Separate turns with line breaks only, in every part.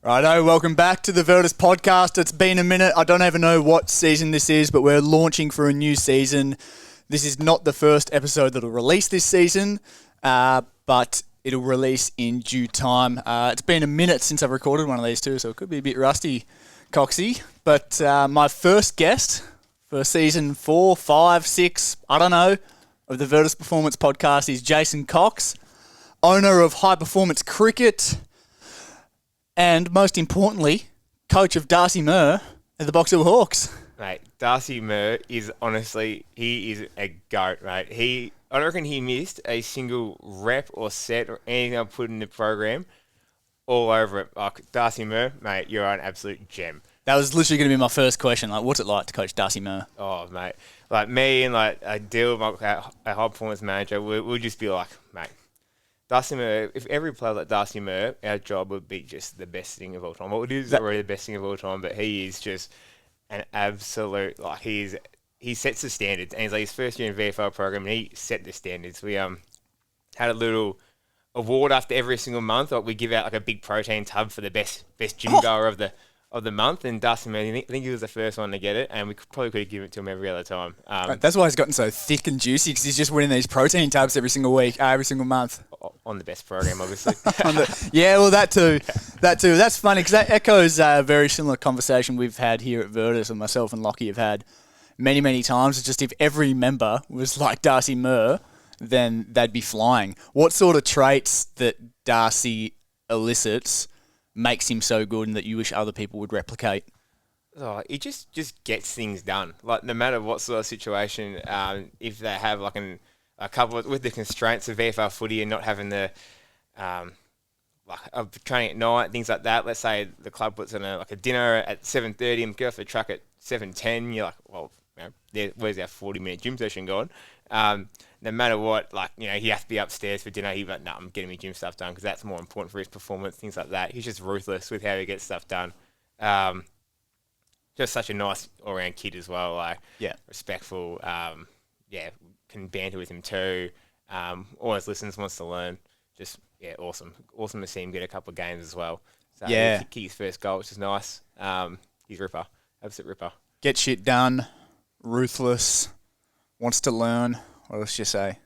Righto, welcome back to the Virtus podcast. It's been a minute. I don't even know what season this is, but we're launching for a new season. This is not the first episode that'll release this season, but it'll release in due time. It's been a minute since I've recorded one of these two, so it could be a bit rusty, Coxy. But my first guest for season 4, 5, 6, I don't know, of the Virtus Performance podcast is Jason Cox, owner of High Performance Cricket, and most importantly, coach of Darcy Murr at the Box Hill Hawks.
Mate, Darcy Murr is honestly, he is a goat, mate. I don't reckon he missed a single rep or set or anything I put in the program all over it. Like, Darcy Murr, mate, you're an absolute gem.
That was literally going to be my first question. Like, what's it like to coach Darcy Murr?
Oh, mate. Like, me and, like, a deal with our high performance manager, we'll just be like, mate, Darcy Murr, if every player like Darcy Murr, our job would be just the best thing of all time. Well, it is already the best thing of all time, but he is just an absolute, like, he sets the standards. And he's like his first year in VFL program, and he set the standards. We had a little award after every single month. Like, we give out like a big protein tub for the best gym goer of the month, and Darcy Murr, I think he was the first one to get it, and we probably could have given it to him every other time.
That's why he's gotten so thick and juicy, because he's just winning these protein tubs every single week, every single month.
On the best program, obviously.
That too. That's funny, because that echoes a very similar conversation we've had here at Virtus, and myself and Lockie have had many, many times. It's just if every member was like Darcy Murr, then they'd be flying. What sort of traits that Darcy elicits makes him so good and that you wish other people would replicate?
Oh, he just gets things done. Like, no matter what sort of situation, if they have like a couple with the constraints of VFL footy and not having the of training at night, things like that. Let's say the club puts on a dinner at 7:30 and go off the truck at 7:10. You're like, well, where's our 40-minute gym session going? No matter what, he has to be upstairs for dinner. He's like, no, I'm getting my gym stuff done because that's more important for his performance, things like that. He's just ruthless with how he gets stuff done. Just such a nice all-round kid as well. Respectful. Can banter with him too. Always listens, wants to learn. Just, awesome. Awesome to see him get a couple of games as well. So, he kicked his first goal, which is nice. He's Ripper. Absolute Ripper.
Get shit done. Ruthless. Wants to learn. What else you say?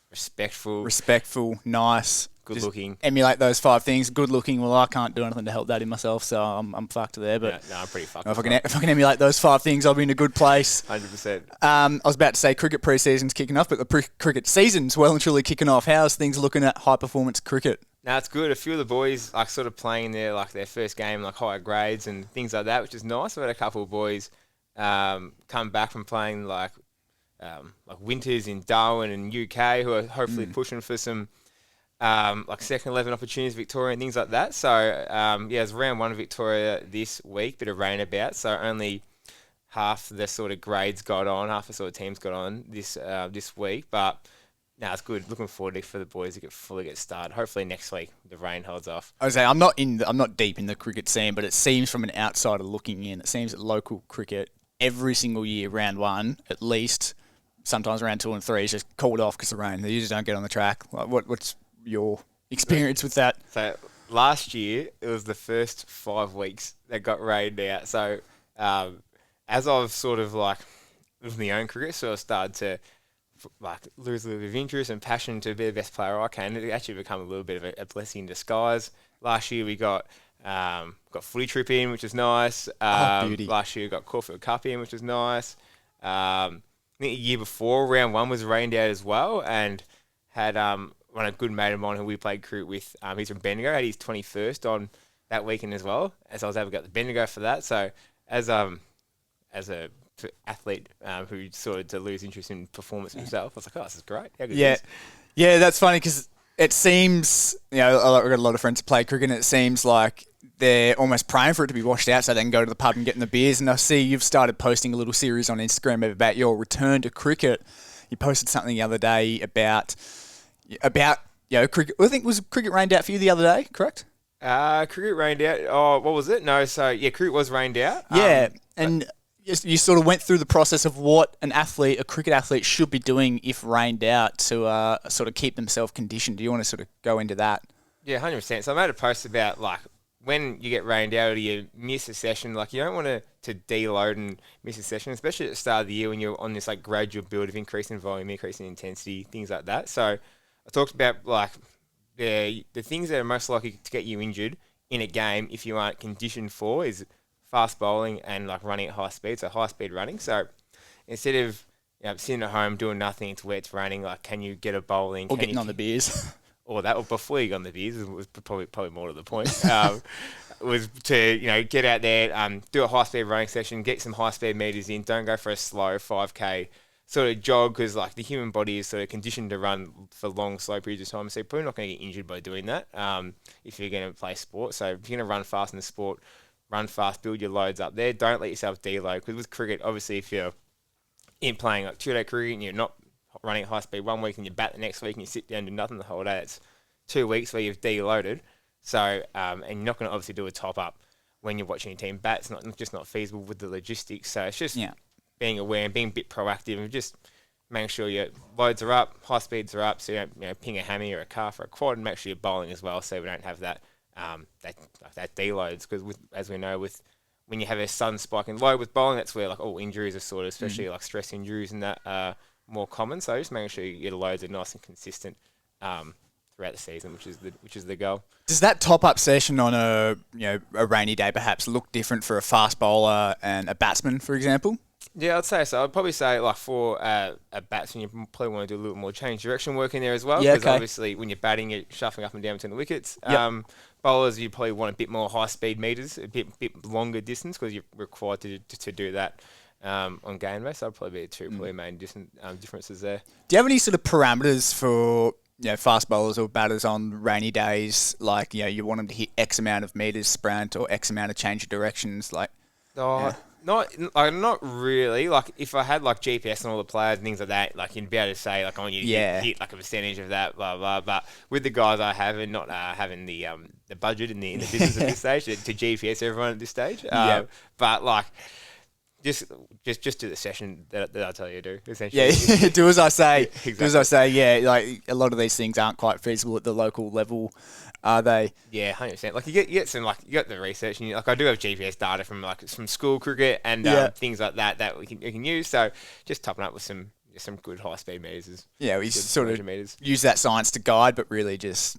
Respectful.
Respectful. Nice.
Good looking.
Emulate those 5 things. Good looking. Well, I can't do anything to help that in myself, so I'm fucked there. But
no, I'm pretty fucked.
If I can emulate those 5 things, I'll be in a good place.
100%.
I was about to say cricket pre-season's kicking off, but the cricket season's well and truly kicking off. How's things looking at high performance cricket?
No, it's good. A few of the boys sort of playing their first game, higher grades and things like that, which is nice. I've had a couple of boys come back from playing winters in Darwin and UK who are hopefully pushing for some second 11 opportunities, Victoria and things like that. So it's round 1 of Victoria this week, bit of rain about. So only half the sort of grades got on, half the sort of teams got on this week. But no, it's good. Looking forward for the boys to fully get started. Hopefully next week the rain holds off.
I was saying I'm not deep in the cricket scene, but it seems from an outsider looking in, it seems that local cricket every single year, round 1 at least, sometimes round 2 and 3 is just called off because of rain. They usually don't get on the track. What's your experience with that?
So last year it was the first 5 weeks that got rained out. So as I've sort of with my own cricket, so I started to lose a little bit of interest and passion to be the best player I can. It actually become a little bit of a blessing in disguise. Last year we got footy trip in, which is nice.
Beauty.
Last year we got Caulfield Cup in, which is nice. I think the year before, round 1 was rained out as well, and had one a good mate of mine who we played cricket with. He's from Bendigo. Had his 21st on that weekend as well, as I was able to get the Bendigo for that. So as a athlete who sort of to lose interest in performance himself, I was like, oh, this is great. How good is this?
Yeah, that's funny because it seems, I've got a lot of friends who play cricket, and it seems like they're almost praying for it to be washed out so they can go to the pub and get in the beers. And I see you've started posting a little series on Instagram about your return to cricket. You posted something the other day about cricket. I think was cricket rained out for you the other day, correct?
Cricket rained out. Oh, what was it? No, so cricket was rained out.
Yeah, and you sort of went through the process of what a cricket athlete should be doing if rained out to sort of keep themselves conditioned. Do you want to sort of go into that?
Yeah, 100%. So I made a post about when you get rained out or you miss a session, like you don't want to deload and miss a session, especially at the start of the year when you're on this like gradual build of increasing volume, increasing intensity, things like that. So I talked about like the things that are most likely to get you injured in a game if you aren't conditioned for is fast bowling and like running at high speed, so high speed running. So instead of sitting at home doing nothing, it's raining. Like, can you get a bowling?
Or getting on the beers.
Or before you got on the beers was probably more to the point. Was to get out there, do a high speed running session, get some high speed meters in. Don't go for a slow 5K sort of jog because like the human body is sort of conditioned to run for long, slow periods of time. So you're probably not going to get injured by doing that if you're going to play sport. So if you're going to run fast in the sport, run fast, build your loads up there. Don't let yourself deload because with cricket, obviously, if you're in playing like 2-day cricket and you're not running at high speed 1 week and you bat the next week and you sit down and do nothing the whole day, it's 2 weeks where you've deloaded. So, and you're not going to obviously do a top up when you're watching your team bat. It's not feasible with the logistics. So it's just being aware and being a bit proactive and just making sure your loads are up, high speeds are up, so you don't ping a hammy or a calf or a quad, and make sure you're bowling as well, so we don't have that that deloads. Because as we know, when you have a sudden spike in load with bowling, that's where like all injuries are sorted, especially like stress injuries and that are more common. So just making sure your loads are nice and consistent throughout the season, which is the goal.
Does that top-up session on a rainy day perhaps look different for a fast bowler and a batsman, for example?
Yeah, I'd say so. I'd probably say like for a batsman, you probably want to do a little more change direction work in there as well. Because obviously when you're batting, you're shuffling up and down between the wickets. Yep. Bowlers, you probably want a bit more high-speed meters, a bit longer distance because you're required to do that on game day. So I'd probably be two probably main differences there.
Do you have any sort of parameters for fast bowlers or batters on rainy days? Like, you want them to hit X amount of meters sprint or X amount of change of directions? Like,
Not really. Like, if I had like GPS and all the players and things like that, like you'd be able to say like I want you to hit like a percentage of that, blah blah. But with the guys I have and not having the budget in the business at this stage to GPS everyone at this stage. But like. Just do the session that I tell you to do, essentially.
Yeah, do as I say.
Exactly.
Do as I say, yeah. Like, a lot of these things aren't quite feasible at the local level, are they?
Yeah, 100%. Like, you get some, like, you got the research, and I do have GPS data from school cricket and things like that we can use. So, just topping up with some good high-speed meters.
Yeah, we sort of use that science to guide, but really just,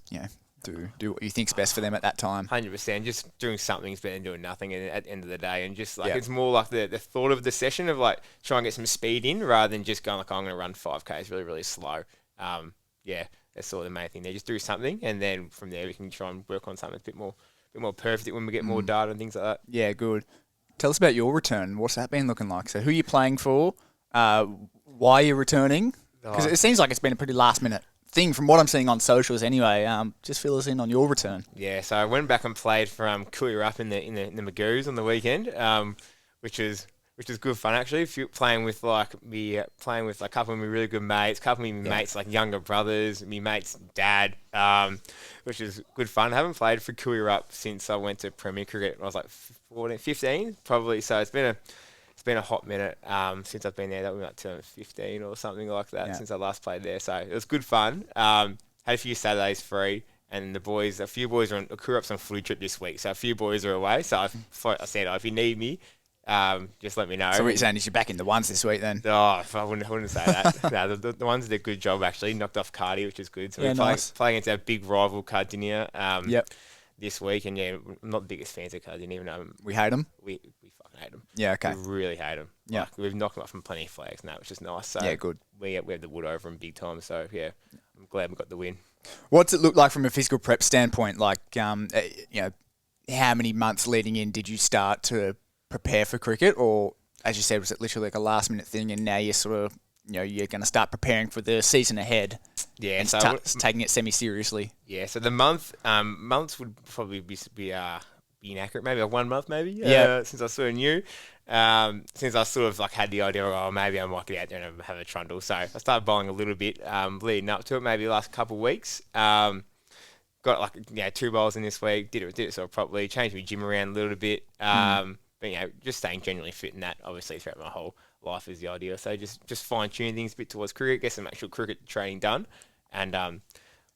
do what you think's best for them at that time.
100%. Just doing something's better than doing nothing at the end of the day. And just like it's more like the thought of the session of like trying to get some speed in rather than just going like, I'm going to run 5Ks really, really slow. That's sort of the main thing there. Just do something and then from there we can try and work on something a bit more perfect when we get more data and things like that.
Yeah, good. Tell us about your return. What's that been looking like? So who are you playing for? Why are you returning? Because it seems like it's been a pretty last minute thing from what I'm seeing on socials anyway. Just fill us in on your return.
Yeah, so I went back and played for Koo Wee Rup in the Magoos on the weekend, which is good fun actually. Playing with a couple of my really good mates, couple of my mates like younger brothers, my mate's dad, which is good fun. I haven't played for Koo Wee Rup since I went to Premier Cricket. I was like 14, 15 probably. So it's been a hot minute since I've been there. That was like 2015 or something like that since I last played there. So it was good fun. Had a few Saturdays free, and a few boys are on Koo Wee Rup's on footy trip this week. So a few boys are away. So I said, if you need me, just let me know.
So what you're saying is you're back in the ones this week then?
Oh, I wouldn't say that. No, the ones did a good job actually. Knocked off Cardi, which is good. So we're playing against our big rival Cardinia this week. And I'm not the biggest fans of Cardinia, even though
we hate them.
We fucking hate them.
Yeah, okay.
We really hate them.
Yeah.
Like, we've knocked them off from plenty of flags now, which is nice. So
good.
We have the wood over them big time. So yeah, I'm glad we got the win.
What's it look like from a physical prep standpoint? Like, how many months leading in did you start to prepare for cricket, or as you said, was it literally like a last minute thing and now you're sort of, you're going to start preparing for the season ahead?
Yeah.
And
so
taking it semi-seriously.
Yeah. So the months would probably be inaccurate. Maybe 1 month, since I sort of knew. Since I sort of like had the idea, maybe I might get out there and have a trundle. So I started bowling a little bit, leading up to it, maybe the last couple of weeks. Got 2 bowls in this week, did it sort of properly, changed my gym around a little bit. But just staying generally fit in that, obviously, throughout my whole life is the idea. So just fine-tuning things a bit towards cricket, get some actual cricket training done. And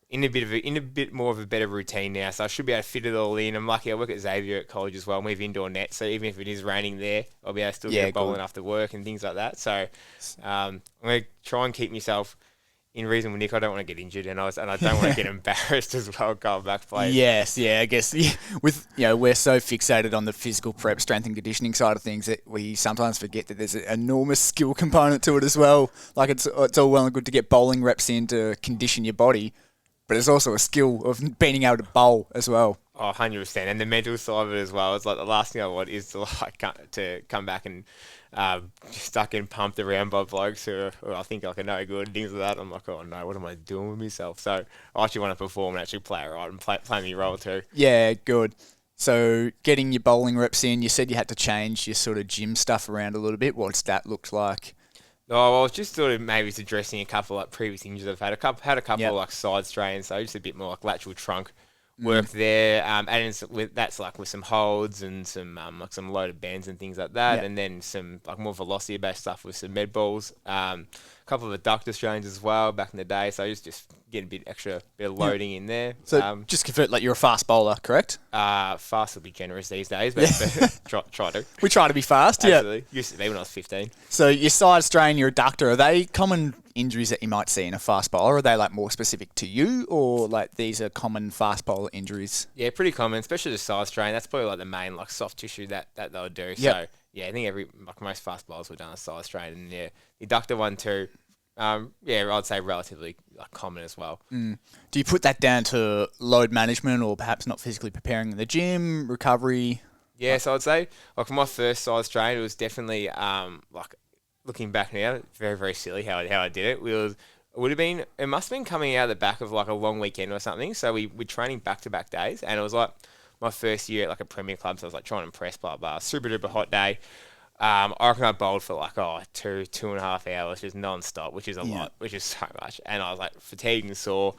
in a bit more of a better routine now, so I should be able to fit it all in. I'm lucky I work at Xavier at college as well, and we have indoor nets, so even if it is raining there, I'll be able to still get bowling after work and things like that. So I'm going to try and keep myself in reasonable nick. I don't want to get injured, and I don't want to get embarrassed as well going back to play.
Yes, I guess with we're so fixated on the physical prep, strength and conditioning side of things that we sometimes forget that there's an enormous skill component to it as well. Like it's all well and good to get bowling reps in to condition your body, but there's also a skill of being able to bowl as well.
Oh, 100%. And the mental side of it as well. It's like the last thing I want is to come back and stuck in pumped around by blokes who I think are no good and things like that. I'm like, oh no, what am I doing with myself? So I actually want to perform and actually play right and play my role too.
Yeah, good. So getting your bowling reps in, you said you had to change your sort of gym stuff around a little bit. What's that looked like?
Oh, well, I was just sort of maybe addressing a couple like previous injuries I've had. Had a couple of like side strains, so just a bit more like lateral trunk work there, and that's like with some holds and some like some loaded bends and things like that, and then some like more velocity based stuff with some med balls, a couple of adductor strains as well back in the day. So just getting a bit of loading in there.
So just convert, like you're a fast bowler, correct?
Fast will be generous these days, but try to.
We try to be fast.
Absolutely. Used to be when I was 15.
So your side strain, your adductor, are they common injuries that you might see in a fast bowler? Are they like more specific to you, or like these are common fast bowler injuries?
Yeah, pretty common, especially the side strain. That's probably like the main like soft tissue that they'll do. So yeah, I think most fast bowlers will done a side strain, and the adductor one too. I'd say relatively like common as well.
Do you put that down to load management, or perhaps not physically preparing in the gym, recovery?
Yeah, so I'd say like for my first side strain, it was definitely like looking back now, very very silly how I did it. It must have been coming out of the back of like a long weekend or something. So we're training back to back days, and it was like my first year at like a premier club, so I was like trying to impress, blah blah. Super duper hot day. I reckon I bowled for like 2.5 hours just non-stop, which is a lot, which is so much. And I was like fatigued and sore.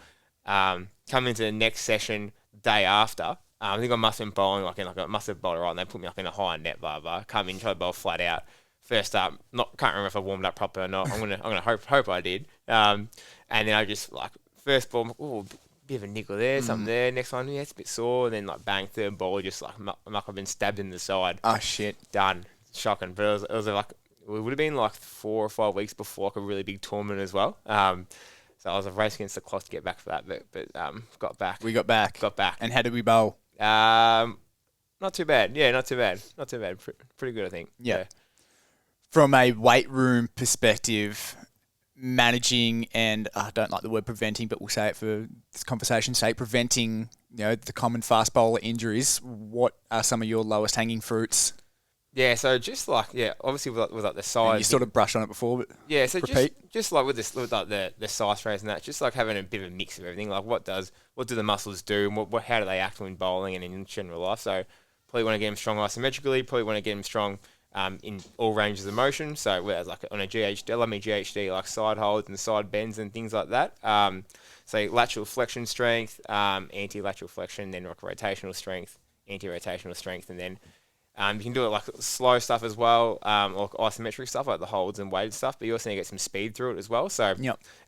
Come into the next session day after. I think I must have been bowling I must have bowled right, and they put me like in a high net, blah blah. Come in, try to bowl flat out. First up, can't remember if I warmed up properly or not. I'm gonna hope I did. And then I just like first ball, bit of a nickel there, something there. Next one, it's a bit sore. And then like bang, third ball, just like I've been stabbed in the side.
Oh shit,
done. Shocking, but it was like it would have been like 4 or 5 weeks before like a really big tournament as well. So I was a race against the clock to get back for that, but got back.
We got back. And how did we bowl?
Not too bad. Yeah, not too bad. Pretty good, I think.
Yeah. From a weight room perspective, managing and I don't like the word preventing, but we'll say it for this conversation's sake, preventing the common fast bowler injuries. What are some of your lowest hanging fruits?
Yeah, so just like obviously with like the size.
You sort of brushed on it before, but
yeah, so
repeat.
just like with like the size raise and that, just like having a bit of a mix of everything. Like what do the muscles do, and how do they act when bowling and in general life? So probably want to get them strong isometrically. Probably want to get them strong in all ranges of motion. So whereas like on a GHD, like side holds and side bends and things like that. So lateral flexion strength, anti-lateral flexion, then rotational strength, anti-rotational strength, and then. You can do it like slow stuff as well, or isometric stuff like the holds and weighted stuff, but you also need to get some speed through it as well. So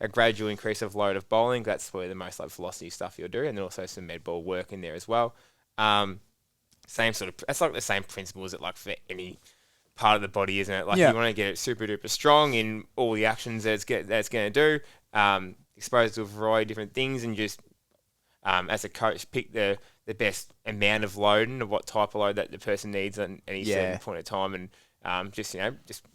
a gradual increase of load of bowling, that's probably the most like velocity stuff you'll do, and then also some med ball work in there as well. That's like the same principles that like for any part of the body, isn't it? Like you want to get it super duper strong in all the actions that it's going to do, exposed to a variety of different things, and just as a coach pick the best amount of load and what type of load that the person needs at any certain point of time, and just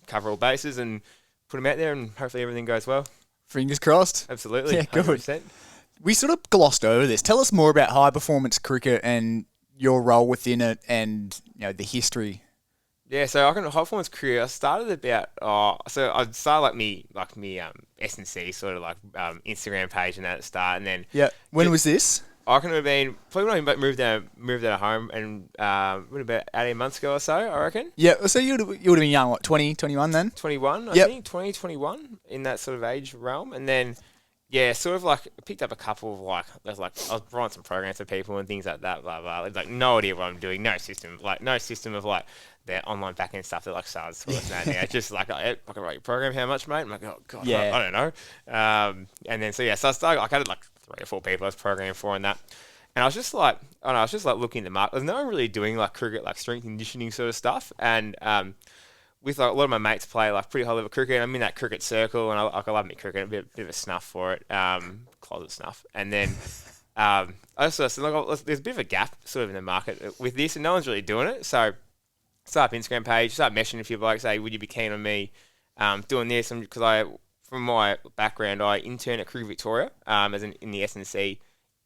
cover all bases and put them out there, and hopefully everything goes well.
Fingers crossed.
Absolutely.
Yeah, good.
100%.
We sort of glossed over this. Tell us more about high performance cricket and your role within it, and the history.
Yeah, so I can high performance career. I started about so I started me S&C sort of like Instagram page and that at the start, and then
when was this?
I can have been probably when I moved out of home, and about 18 months ago or so, I reckon.
Yeah, so you would have been young, what, 20, 21 then?
21, I think, 20, 21, in that sort of age realm. And then, sort of like picked up a couple of I was writing some programs for people and things like that, blah, blah. Like no idea what I'm doing, no system of like their online backend stuff that like SARS sort of now. Just like, I can write your program, how much, mate? I'm like, oh, God, I don't know. And then, so I started, I had like 3 or 4 people I was programming for and that. And I was just like, I don't know, I was just like looking at the market. There's no one really doing like cricket, like strength and conditioning sort of stuff. And with like a lot of my mates play like pretty high level cricket. And I'm in that cricket circle, and I love me cricket. A bit of a snuff for it, closet snuff. And then I also said, look, there's a bit of a gap sort of in the market with this, and no one's really doing it. So start up Instagram page, start meshing a few blokes, say, would you be keen on me doing this? Because from my background, I interned at Cricket Victoria in the S&C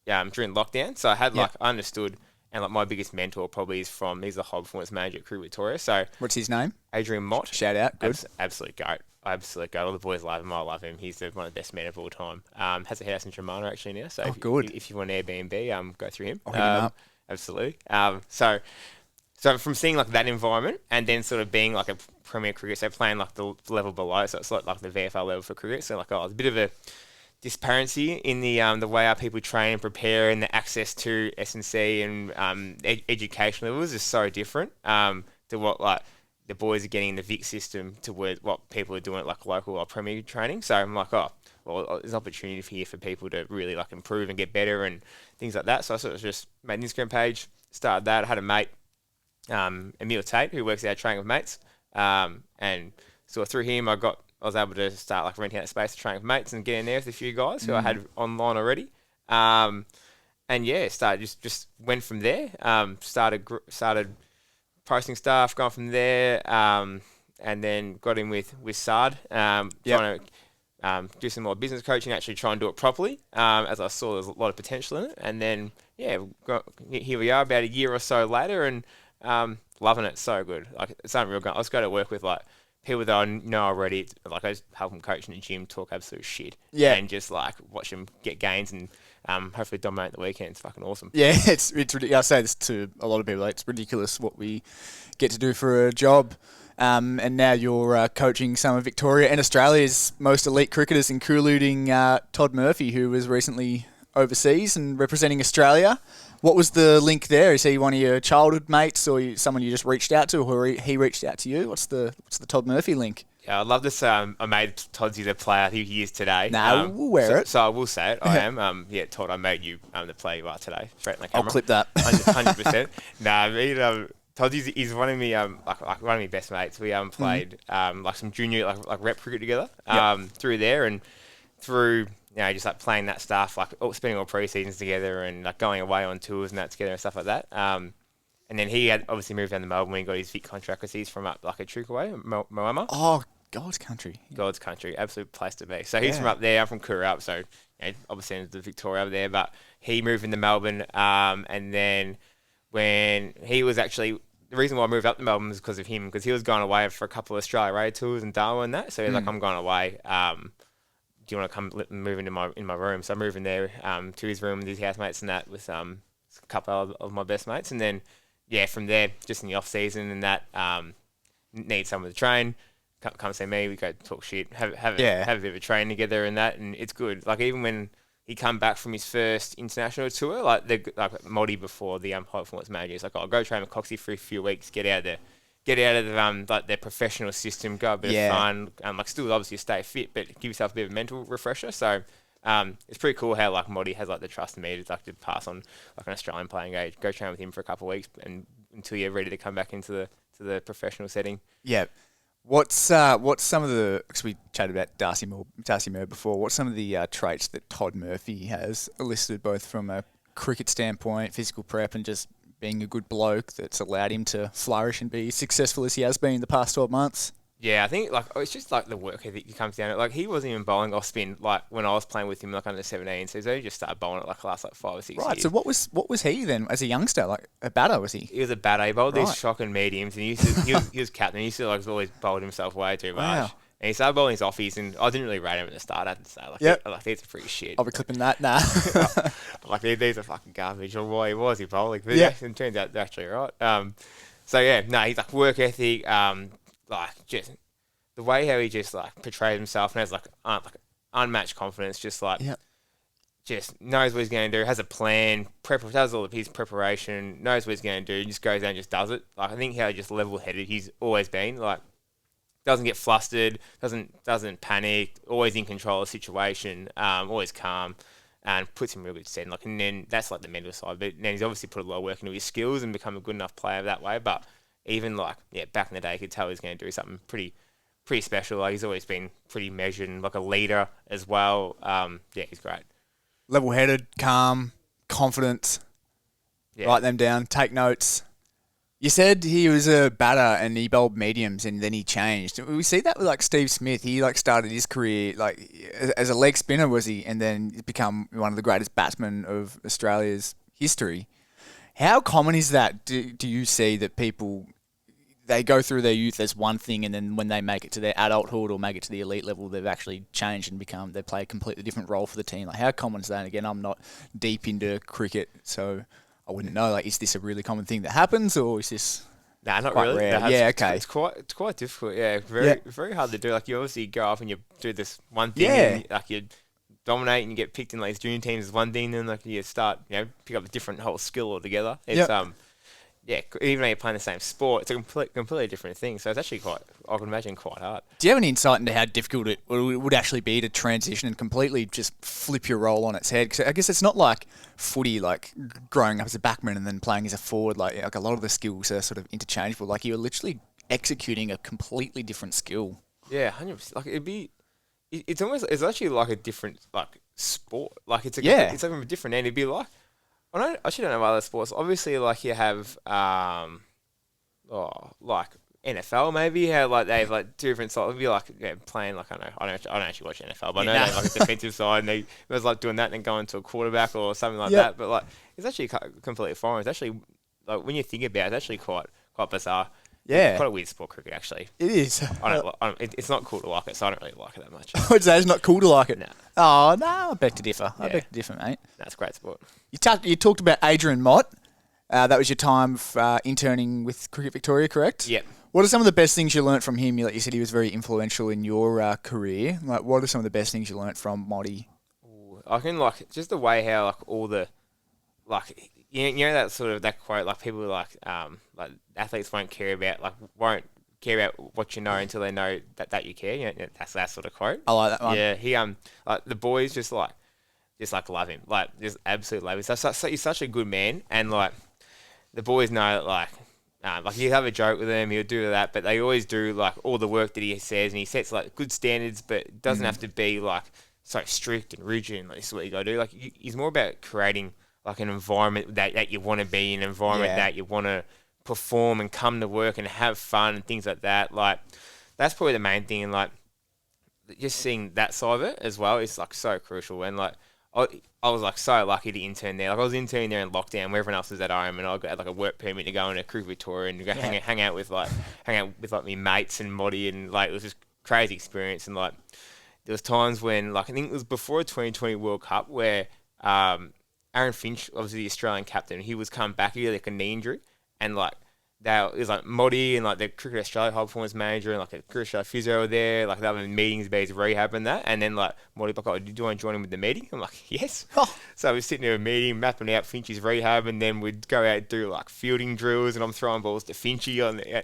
during lockdown. So I had I understood, and like my biggest mentor probably he's the high performance manager at Cricket Victoria. So
what's his name?
Adrian Mott.
Shout out, good.
Absolute goat. Absolute goat. All the boys love him. I love him. He's one of the best men of all time. Has a house in Tremana actually now. So if you want Airbnb, go through him.
I'll hit him up.
Absolutely. So from seeing like that environment and then sort of being like a premier cricket, so playing like the level below, so it's like the VFL level for cricket. So like there's a bit of a disparity in the way our people train and prepare, and the access to S&C and education levels is so different to what like the boys are getting in the Vic system to what people are doing at like local or premier training. So I'm like, there's an opportunity here for people to really like improve and get better and things like that. So I sort of just made an Instagram page, started that. I had a mate, Emil Tate, who works out training with mates, and so through him I was able to start like renting out space to train with mates and get in there with a few guys who I had online already, and started just went from there. Started posting stuff, going from there, and then got in with Sard, trying to do some more business coaching, actually try and do it properly, as I saw there's a lot of potential in it. And then here we are about a year or so later, and loving it. So good. Like it's unreal. I just go to work with like people that I know already. Like I just help them coach in the gym, talk absolute shit, and just like watch them get gains and hopefully dominate the weekend. It's fucking awesome.
Yeah, it's ridiculous. I say this to a lot of people. Like, it's ridiculous what we get to do for a job. And now you're coaching some of Victoria and Australia's most elite cricketers, including Todd Murphy, who was recently overseas and representing Australia. What was the link there? Is he one of your childhood mates, or someone you just reached out to, or he reached out to you? What's the Todd Murphy link?
Yeah, I love this. I made Todd's the player who he is today.
We'll wear it.
So I will say it. I am. Todd, I made you the player you are today. Straight in the camera.
I'll clip that.
100%. Todd, he's one of me, like one of my best mates. We played like some junior like rep cricket together through there, and through just like playing that stuff, like spending all pre-seasons together and like going away on tours and that together and stuff like that. And then he had obviously moved down to Melbourne when he got his Vic contract, because he's from up like a trick away, Moama.
Oh, God's country.
God's country, absolute place to be. So he's from up there. I'm from Koo Wee Rup, so obviously in the Victoria over there. But he moved into Melbourne, and then when he was actually, the reason why I moved up to Melbourne was because of him, because he was going away for a couple of Australia Raid tours and Darwin and that. So he's like, I'm going away. Do you want to come move into my room? So I moved in there to his room with his housemates and that, with a couple of my best mates. And then from there, just in the off season and that, need someone to train. Come see me. We go talk shit, have a bit of a train together and that, and it's good. Like even when he come back from his first international tour, like Moddy before the high performance manager, he's like, I'll go train with Coxy for a few weeks, get out of like their professional system, go a bit of fun, like still obviously stay fit, but give yourself a bit of a mental refresher. So it's pretty cool how like Moddy has like the trust in me to like to pass on like an Australian playing age, go train with him for a couple of weeks, and until you're ready to come back into the professional setting. Yeah.
What's some of the, because we chatted about Darcy Murr before, what's some of the traits that Todd Murphy has listed, both from a cricket standpoint, physical prep, and just being a good bloke, that's allowed him to flourish and be as successful as he has been in the past 12 months?
Yeah, I think like it's just like the work ethic that comes down to it. Like he wasn't even bowling off spin like when I was playing with him like under 17, so he's only just started bowling it like the last like 5 or 6 years.
Right, so what was he then as a youngster? Like a batter, was he?
He was a batter. He bowled these shocking mediums, and he was captain. He used to like always bowled himself way too much.
Wow.
And he started bowling his offies, and I didn't really rate him at the start. I had to say, like, these are pretty shit.
I'll be clipping that. Nah.
Like these are fucking garbage. Or why was he bowling? But it turns out they're actually right. He's like work ethic, like just the way how he just like portrays himself and has like unmatched confidence, just like just knows what he's going to do, has a plan, does all of his preparation, knows what he's going to do, just goes out and just does it. Like I think how just level-headed he's always been. Like doesn't get flustered, doesn't panic, always in control of the situation, always calm. and puts him in a really good stead. Like, and then that's like the mental side. But then he's obviously put a lot of work into his skills and become a good enough player that way. But even like, back in the day, you could tell he's going to do something pretty special. Like, he's always been pretty measured and like a leader as well. He's great.
Level-headed, calm, confident.
Yeah.
Write them down. Take notes. You said he was a batter and he bowled mediums and then he changed. We see that with like Steve Smith. He like started his career like as a leg spinner, was he? And then become one of the greatest batsmen of Australia's history. How common is that? Do you see that people, they go through their youth as one thing and then when they make it to their adulthood or make it to the elite level, they've actually changed and they play a completely different role for the team? Like, how common is that? And again, I'm not deep into cricket, so I wouldn't know. Like, is this a really common thing that happens, or is this?
Nah, not
quite
really.
rare? Okay.
It's quite difficult. Yeah, very hard to do. Like, you obviously go off and you do this one thing.
Yeah.
And, like, you dominate and you get picked in like junior teams as one thing. Then like you start, pick up a different whole skill altogether. It's even though you're playing the same sport, it's a completely different thing. So it's actually I can imagine, quite hard.
Do you have any insight into how difficult it would actually be to transition and completely just flip your role on its head? Because I guess it's not like footy, like growing up as a backman and then playing as a forward. Like a lot of the skills are sort of interchangeable. Like, you're literally executing a completely different skill.
Yeah, 100%. Like, it's actually like a different like sport. Like, it's like from a different end. It'd be like, I actually don't know other sports. Obviously, like, you have like NFL maybe, how like they have like two different sides. It'd be like playing like, I don't actually watch NFL, but I know they have like a defensive side and it was like doing that and then going to a quarterback or something like that. But like, it's actually completely foreign. It's actually, like, when you think about it, it's actually quite bizarre.
Yeah.
It's quite a weird sport, cricket, actually.
It is.
It's not cool to like it, so I don't really like it that much.
I would say it's not cool to like it.
No.
Oh, no, I beg to differ. I beg to differ, mate.
That's a great sport.
You talked about Adrian Mott. That was your time interning with Cricket Victoria, correct?
Yep.
What are some of the best things you learnt from him? Like you said, he was very influential in your career. Like, what are some of the best things you learnt from Motty?
I can, like, just the way how, like, all the, like, you know that sort of, that quote, like, people like athletes won't care about what you know until they know that you care. You know, that's that sort of quote.
I like that one.
Yeah, he like, the boys just love him, like, just absolutely love him. He's such a good man, and like, the boys know that, like you have a joke with him, he'll do that, but they always do like all the work that he says, and he sets like good standards, but it doesn't have to be like so strict and rigid and like, this is what you gotta do. Like, he's more about creating like an environment that you want to be in, an environment that you want to perform and come to work and have fun and things like that. Like, that's probably the main thing, and like, just seeing that side of it as well is like so crucial. And like, I was like so lucky to intern there. Like, I was interning there in lockdown where everyone else was at home, and I got like a work permit to go into Cricket Victoria and go hang out with my mates and Moddy, and like, it was just crazy experience. And like, there was times when, like, I think it was before the 2020 World Cup where Aaron Finch, obviously the Australian captain, he was come back, he had like a knee injury, and like, it was like Moddy and like the Cricket Australia high performance manager and like a Cricket Australia physio were there, like they were in meetings about his rehab and that, and then like Moddy like, oh, do you want to join him with the meeting? I'm like, yes. So I was sitting in a meeting mapping out Finch's rehab, and then we'd go out and do like fielding drills, and I'm throwing balls to Finchy on the.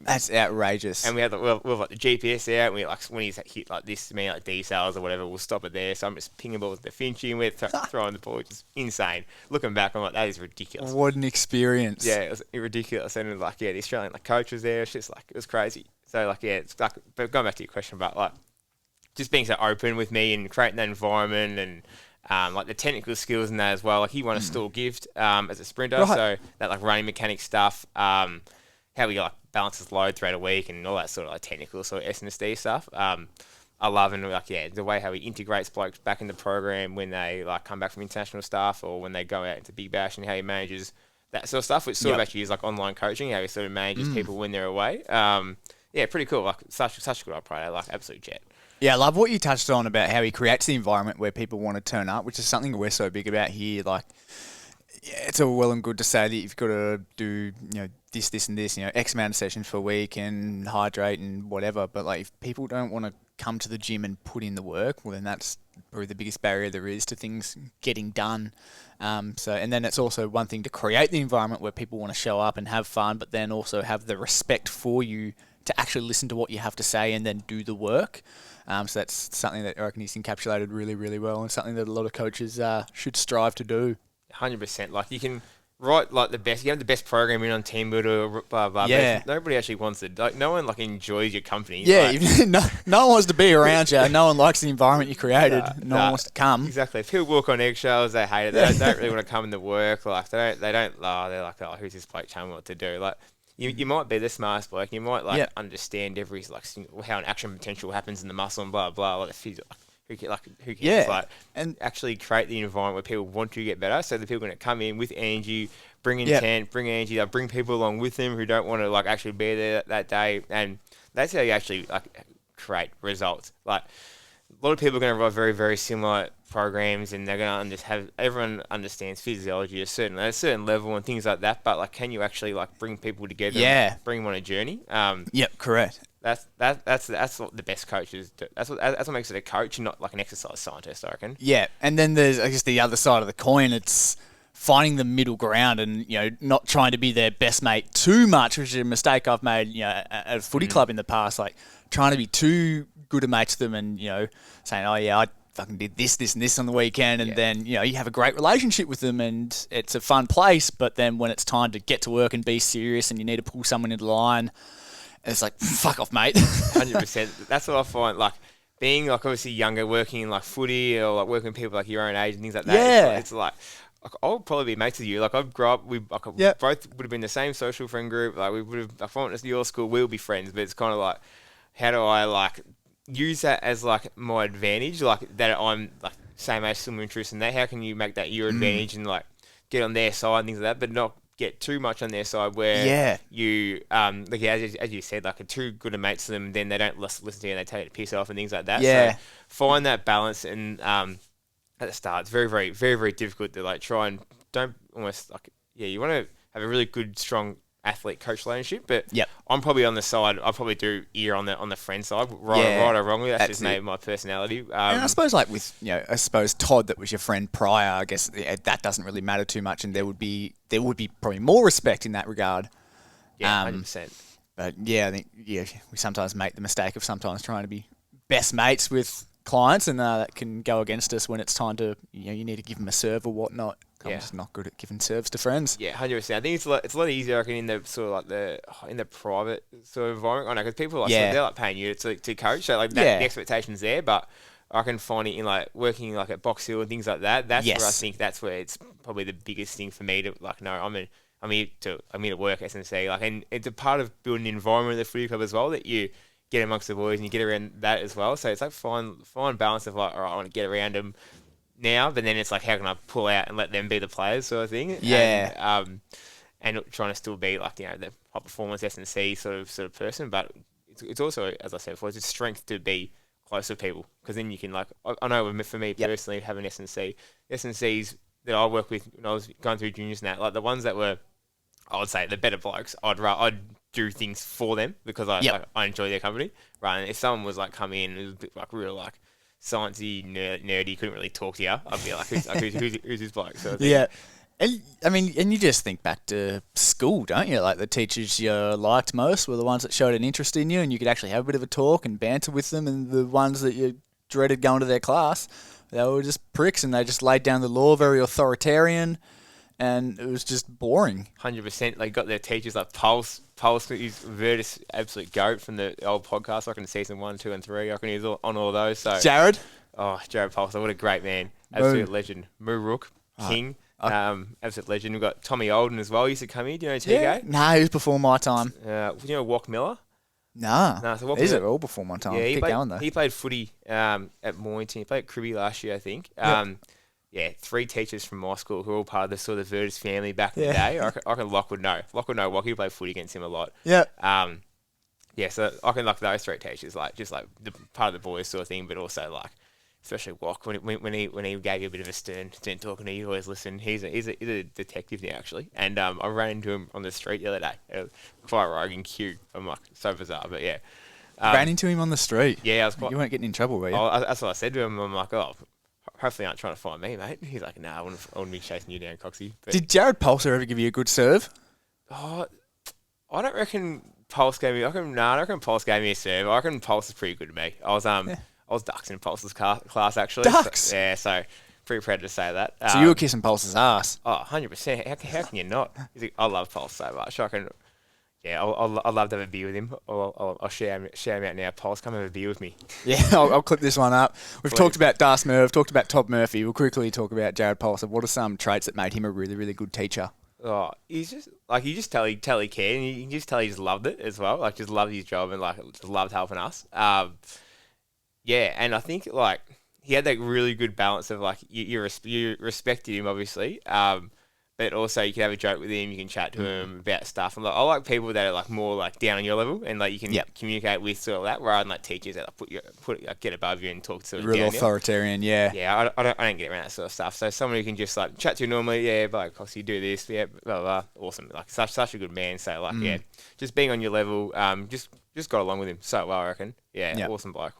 That's outrageous.
And we had like the GPS out, and we like, when he's hit like this, to me like D cells or whatever, we'll stop it there. So I'm just pinging balls to Finchy, and we're throwing the ball, which is insane. Looking back, I'm like, that is ridiculous.
What an experience.
Yeah, it was ridiculous. And like, the Australian like coach was there. It's just like, it was crazy. So like, it's like, but going back to your question about like just being so open with me and creating that environment, and like the technical skills and that as well. Like, he won a Stall gift as a sprinter, so that like running mechanic stuff, how he like balances load throughout a week and all that sort of like technical sort of S&C stuff. I love, and like, the way how he integrates blokes back in the program when they like come back from international stuff or when they go out into Big Bash, and how he manages that sort of stuff, which sort of actually is like online coaching, how he sort of manages people when they're away. Pretty cool. Like, such a good operator, like, absolute jet.
Yeah, I love what you touched on about how he creates the environment where people want to turn up, which is something we're so big about here. Like, it's all well and good to say that you've got to do, this and this, X amount of sessions per week and hydrate and whatever. But like, if people don't want to come to the gym and put in the work, well, then that's probably the biggest barrier there is to things getting done. And then it's also one thing to create the environment where people want to show up and have fun, but then also have the respect for you to actually listen to what you have to say and then do the work. So that's something that I reckon he's encapsulated really, really well, and something that a lot of coaches should strive to do.
100%. Like, you can write like the best. You have the best programming on Team Builder, blah blah. But if nobody actually wants it. Like, no one like enjoys your company.
Yeah,
like,
no one wants to be around you. No one likes the environment you created. No one wants to come.
Exactly. If people walk on eggshells, they hate it. They don't really want to come into work. Like, they're like, oh, who's this bloke telling me what to do? Like, you might be the smartest bloke. You might understand every like how an action potential happens in the muscle and blah blah. Like the physio, who cares?
Yeah.
Like, and actually create the environment where people want to get better. So the people are going to come in with energy, bring intent, bring energy. They'll bring people along with them who don't want to like actually be there that day, and that's how you actually like create results. Like, a lot of people are going to run very, very similar programs, and they're going to have everyone understands physiology at a certain level and things like that. But like, can you actually like bring people together?
Yeah,
bring them on a journey.
Yep, correct.
That's what the best coaches do. That's what makes it a coach, and not like an exercise scientist, I reckon.
Yeah, and then there's, I guess, the other side of the coin. It's finding the middle ground, and not trying to be their best mate too much, which is a mistake I've made, at a footy club in the past. Like, trying to be too good a mate to them, and saying, oh yeah, I fucking did this, and this on the weekend, and then you have a great relationship with them, and it's a fun place. But then when it's time to get to work and be serious, and you need to pull someone into line, it's like, fuck off, mate.
100%. That's what I find. Like, being like obviously younger, working in like footy or like working with people like your own age and things like that.
Yeah.
It's like I'll probably be mates with you. Like, I've grown up, we both would have been the same social friend group. Like, we would have, if I went to your school, we'll be friends. But it's kind of like, how do I like use that as like my advantage? Like, that I'm like same age, similar interests, and that. How can you make that your advantage and like get on their side and things like that, but not get too much on their side where you like as you said, like, are too good a mates to them, then they don't listen to you and they take it to piss off and things like that. So find that balance, and at the start it's very, very, very, very difficult to like try and don't almost like you want to have a really good, strong athlete coach relationship, but I'm probably on the side. I probably do ear on the friend side, right or wrongly. That's just maybe my personality. And
I suppose like with I suppose Todd, that was your friend prior. I guess that doesn't really matter too much, and there would be probably more respect in that regard.
Yeah, 100%.
But I think we sometimes make the mistake of sometimes trying to be best mates with clients, and that can go against us when it's time to you need to give them a serve or whatnot. I'm just not good at giving serves to friends. Yeah,
100%. I think it's a lot easier, I reckon, in the sort of like in the private sort of environment. I know, because people they're like paying you to coach, so like the expectation's there. But I can find it in like working like at Box Hill and things like that. That's where I think that's where it's probably the biggest thing for me to like. No, I'm here to work S&C. Like, and it's a part of building an environment at the footy club as well, that you get amongst the boys and you get around that as well. So it's like fine balance of like, all right, I want to get around them now, but then it's like, how can I pull out and let them be the players, sort of thing.
Yeah.
And trying to still be like the high performance S&C sort of person, but it's also, as I said before, it's a strength to be close to people, because then you can like, I know for me personally, having S&Cs that I work with when I was going through juniors now, like the ones that were, I would say, the better blokes, I'd do things for them because I enjoy their company. Right, and if someone was like come in, it was a bit like real like sciencey, nerdy, couldn't really talk to you, I'd be like, who's this bloke? Sort of thing.
Yeah. And I mean, and you just think back to school, don't you? Like, the teachers you liked most were the ones that showed an interest in you, and you could actually have a bit of a talk and banter with them, and the ones that you dreaded going to their class, they were just pricks, and they just laid down the law, very authoritarian, and it was just boring.
100%. They got their teachers like Pulse, he's Vertus, absolute goat from the old podcast. I reckon season 1, 2, and 3. I reckon he's on all those. So
Jared
Pulse, what a great man, absolute legend. Moo Rook, king, absolute legend. We've got Tommy Olden as well. He used to come here. Do you know TK?
Yeah. Nah, he was before my time.
Do you know Walk Miller?
Nah,
so
these are all before my time.
Yeah,
Keep going though.
He played footy at Mornington. He played at Cribby last year, I think. 3 teachers from my school who are all part of the sort of Vertus family back in the day. I reckon Locke would know. Locke, he played footy against him a lot.
Yeah.
So I can like those 3 teachers, like just like the part of the boys sort of thing, but also like, especially Walk, when he gave you a bit of a stern talking to you, always listen. He's a detective now, actually, and I ran into him on the street the other day. It was quite rogue cute. I'm like, so bizarre, but yeah.
Ran into him on the street.
Yeah,
you weren't getting in trouble, were you?
That's what I said to him. I'm like, hopefully aren't trying to find me, mate. He's like, nah, I wouldn't be chasing you down, Coxy. But
did Jared Pulser ever give you a good serve?
I don't reckon Pulse gave me. I reckon Pulse gave me a serve. I reckon Pulse is pretty good to me. I was Ducks in Pulse's class actually.
Ducks.
So pretty proud to say that.
So you were kissing Pulse's ass.
Oh, 100%. How can you not? I love Pulse so much. I can. Yeah, I'll love to have a beer with him. I'll share him out now. Pulse, come have a beer with me.
Yeah, I'll clip this one up. We've talked about Darcy Murr, we've talked about Todd Murphy. We'll quickly talk about Jared Pulse. What are some traits that made him a really, really good teacher?
Oh, he's just like you just tell he cared, and you can just tell he just loved it as well. Like just loved his job and like just loved helping us. Yeah, and I think like he had that really good balance of like you respected him obviously. But also you can have a joke with him, you can chat to him about stuff. And like, I like people that are like more like down on your level and like you can communicate with sort of that, rather than like teachers that like get above you and talk to
real authoritarian, yeah.
Yeah, I don't get around that sort of stuff. So someone who can just like chat to you normally, yeah, but like, Coxy, do this, yeah, blah, blah, blah. Awesome. Like such a good man. So like just being on your level, just got along with him so well, I reckon. Yeah, awesome bloke.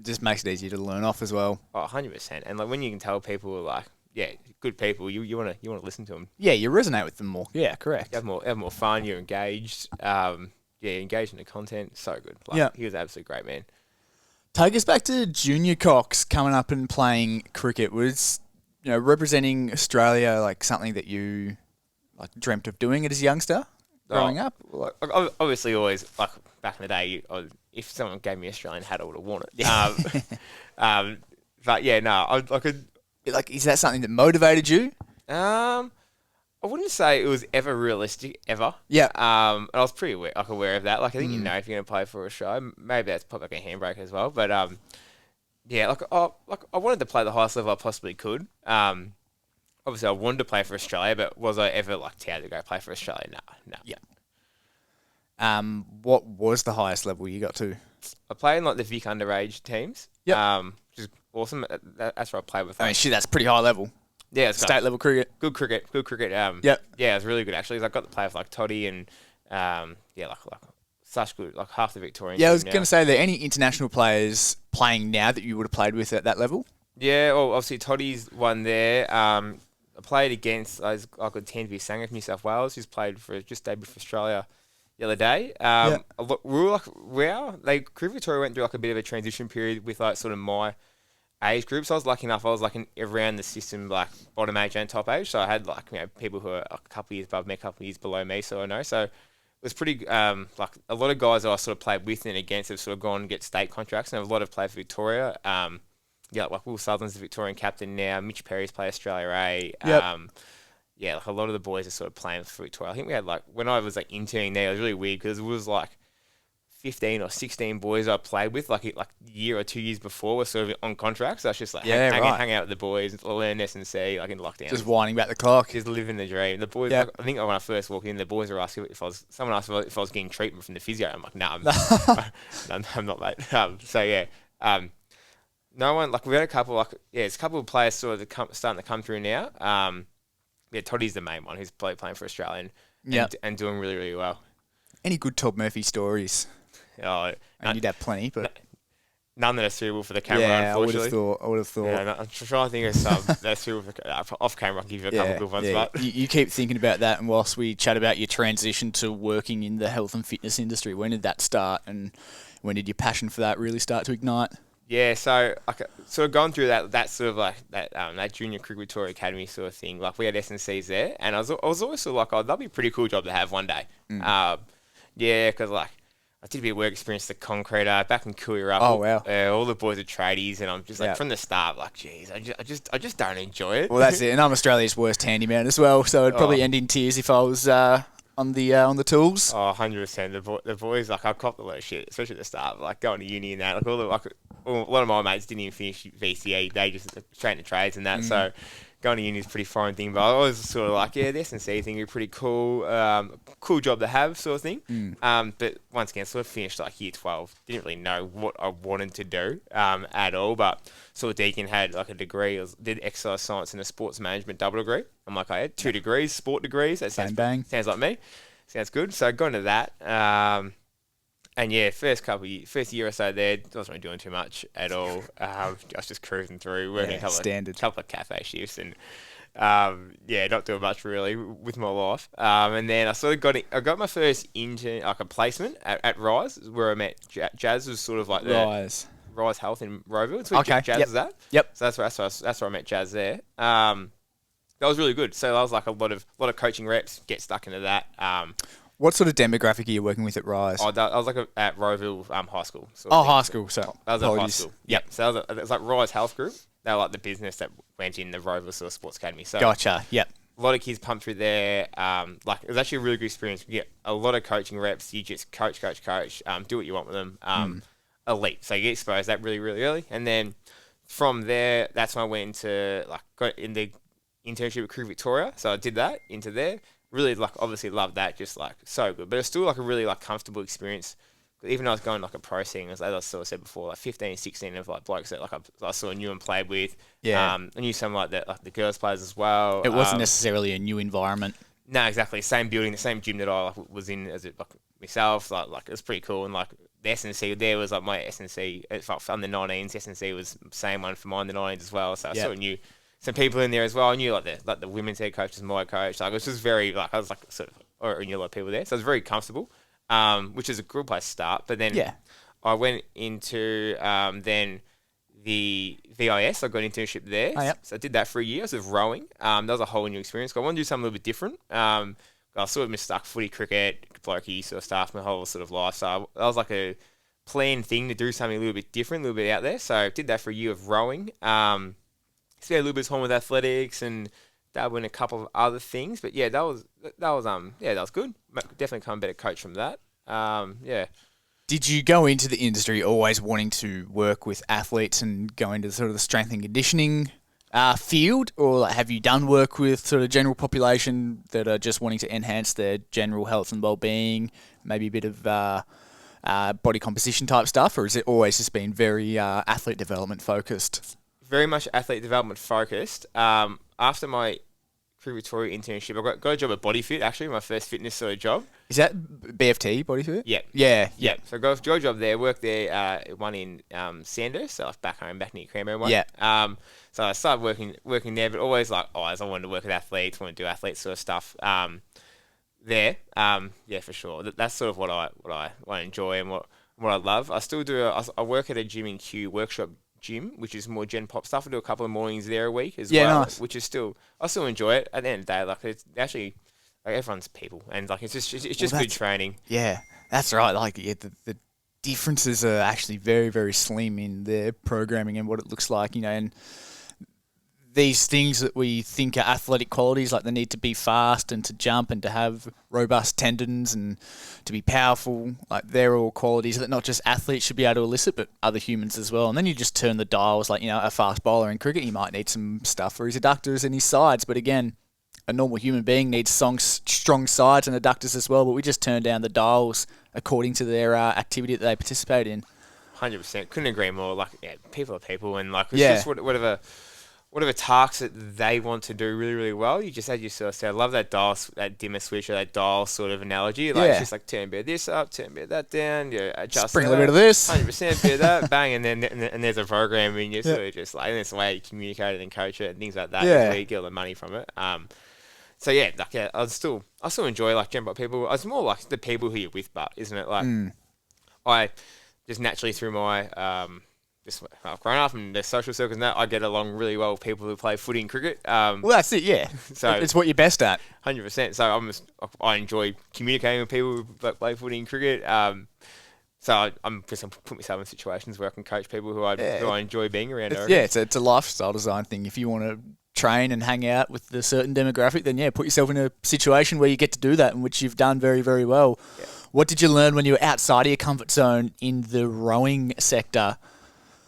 Just makes it easier to learn off as well.
Oh, 100%. And like when you can tell people like, yeah, good people. You want to listen to them.
Yeah, you resonate with them more. Yeah, correct.
You have more fun. You're engaged. Engaged in the content. So good. He was an absolute great man.
Take us back to junior Cox coming up and playing cricket. Was representing Australia like something that you like dreamt of doing it as a youngster growing up?
Like, obviously, always like back in the day, if someone gave me an Australian hat, I would have worn it.
Yeah.
But yeah, no, I could.
Like, is that something that motivated you?
I wouldn't say it was ever realistic, ever.
Yeah.
And I was pretty aware of that. Like, I think if you're going to play for a show, maybe that's probably like a handbrake as well. But yeah, I wanted to play the highest level I possibly could. Obviously, I wanted to play for Australia, but was I ever like touted to go play for Australia? No.
Yeah. What was the highest level you got to?
I played in like the Vic underage teams.
Yeah.
Which is awesome. That's what I played with.
I mean, shit, that's pretty high level.
Yeah, it's
state level cricket.
Good cricket. Yeah, it was really good actually. I got to play with like Toddy and like such good, like half the Victorian.
Yeah, I was going to say, are there any international players playing now that you would have played with at that level?
Yeah, well, obviously Toddy's one there. I played against I got Tanvi Sangha from New South Wales, who's played for just debuted for Australia the other day. We were like Cricket Victoria went through like a bit of a transition period with like sort of my age group. So I was lucky enough. I was like around the system, like bottom age and top age. So I had like people who are a couple of years above me, a couple of years below me. So I know. So it was pretty like a lot of guys I sort of played with and against have sort of gone and get state contracts, and a lot have played for Victoria. Like Will Sutherland's the Victorian captain now. Mitch Perry's played Australia A. Like a lot of the boys are sort of playing for Victoria. I think we had like, when I was like interning there, it was really weird because it was like 15 or 16 boys I played with like a year or 2 years before were sort of on contracts. So I was just like hang out with the boys, learn S&C like in lockdown.
Just winding back the clock.
Just living the dream. The boys, like, I think when I first walked in, the boys were asking someone asked if I was getting treatment from the physio. I'm like, no, I'm not, mate. No one, like we had a couple, it's a couple of players sort of starting to come through now. Toddy's the main one who's playing for Australia and doing really, really well. Any
good Todd Murphy stories? You'd have plenty, but
none that are suitable for the camera, unfortunately.
I would have thought.
Yeah, I'm trying to think of some that's suitable for off camera. I can give you a couple of good ones.
Yeah.
But
you keep thinking about that, and whilst we chat about your transition to working in the health and fitness industry, when did that start, and when did your passion for that really start to ignite?
Yeah, so sort of gone through that sort of like that junior cricket Victoria Academy sort of thing. Like we had S&Cs there, and I was always sort of like, that'd be a pretty cool job to have one day. Because like I did a bit of work experience at the concreter back in Koo Wee Rup.
Oh wow!
All the boys are tradies, and I'm just like from the start, like, geez, I just don't enjoy it.
Well, that's it. And I'm Australia's worst handyman as well, so it'd probably end in tears if I was on the tools.
100%. The boys, like, I copped a lot of shit, especially at the start, like going to uni and that. Like a lot of my mates didn't even finish VCE; they just straight into trades and that. So going to uni is a pretty foreign thing, but I was sort of like, the S&C thing would be pretty cool, cool job to have, sort of thing. But once again, sort of finished like year 12, didn't really know what I wanted to do at all. But sort of Deacon had like a degree, did exercise science and a sports management double degree. I'm like, I had 2 degrees, sport degrees. That sounds like me. Sounds good. So going to that. And yeah, first year or so there, I wasn't really doing too much at all. I was just cruising through, working a couple of cafe shifts, and not doing much really with my life. And then I got my first intern, like a placement at Rise, where I met Jazz. Was sort of like the Rise Health in Roeville. It's where Jazz is at.
Yep.
So that's where I met Jazz there. That was really good. So that was like a lot of coaching reps. Get stuck into that.
What sort of demographic are you working with at Rise?
I was like at Roeville High School.
High school. So
that was at high school. Yep. So it was like Rise Health Group. They were like the business that went in the Roeville sort of Sports Academy. So
gotcha. Yep.
A lot of kids pumped through there. Like it was actually a really good experience. You get a lot of coaching reps. You just coach. Do what you want with them. Elite. So you get exposed to that really, really early, and then from there, that's when I went into got in the internship at Crew Victoria. So I did that into there. Really obviously loved that. Just so good, but it's still a really comfortable experience. Even though I was going a pro scene, as I sort of said before, 15, 16 of blokes that I sort of knew and played with.
Yeah.
I knew some the girls players as well.
It wasn't necessarily a new environment.
No, exactly. Same building, the same gym that I was in as myself. It was pretty cool. And the S&C there was my S&C from the 19s. S&C was the same one for mine, the 19s as well. So I sort of knew some people in there as well. I knew the women's head coach was my coach. It was just very I was I knew a lot of people there. So I was very comfortable. Which is a good place to start. But then I went into then the VIS. I got an internship there.
Oh, yep.
So I did that for a year. I was sort of rowing. That was a whole new experience. I wanted to do something a little bit different. I sort of mistuck footy, cricket, blokey sort of stuff my whole sort of life. So that was a planned thing to do something a little bit different, a little bit out there. So I did that for a year of rowing. Spent a little bit of time with athletics and dabbled in a couple of other things, but that was good. Definitely become a better coach from that.
Did you go into the industry always wanting to work with athletes and go into sort of the strength and conditioning field, or have you done work with sort of general population that are just wanting to enhance their general health and well-being, maybe a bit of body composition type stuff, or has it always just been very athlete development focused?
Very much athlete development focused. After my Crew Victoria internship, I got a job at Body Fit, actually, my first fitness sort of job.
Is that BFT, Body Fit?
Yeah.
Yeah.
So I got a job there, worked there, one in Sandhurst, so back near Cranbourne one.
Yeah.
So I started working there, but always as I wanted to work with athletes, wanted to do athlete sort of stuff there. For sure. That's sort of what I enjoy and what I love. I still do, I work at a gym in Kew, workshop gym, which is more gen pop stuff. I do a couple of mornings there a week as well,
nice.
Which is I still enjoy it. At the end of the day, it's actually everyone's people, and it's just good training.
Yeah, that's right. The differences are actually very, very slim in their programming and what it looks like, and these things that we think are athletic qualities, like the need to be fast and to jump and to have robust tendons and to be powerful, they're all qualities that not just athletes should be able to elicit, but other humans as well. And then you just turn the dials, a fast bowler in cricket, he might need some stuff for his adductors and his sides. But again, a normal human being needs strong sides and adductors as well, but we just turn down the dials according to their activity that they participate in.
100%. Couldn't agree more. People are people, and just whatever tasks that they want to do really, really well, you just, as you sort of said, I love that dial, that dimmer switch or that dial sort of analogy. It's just turn a bit of this up, turn a bit of that down, adjust
bring a little bit of this.
100% bit of that, bang, and there's a program, and you sort of just and it's the way you communicate it and coach it and things like that. That's where you get all the money from it. I still enjoy general people. It's more like the people who you're with, but isn't it? I just naturally through my I've grown up in the social circles and that, I get along really well with people who play footy and cricket.
Well, that's it, yeah.
So
it's what you're best at.
100%. So I enjoy communicating with people who play footy and cricket. So I'm put myself in situations where I can coach people who I enjoy being around.
It's a lifestyle design thing. If you want to train and hang out with a certain demographic, then put yourself in a situation where you get to do that, in which you've done very, very well. Yeah. What did you learn when you were outside of your comfort zone in the rowing sector?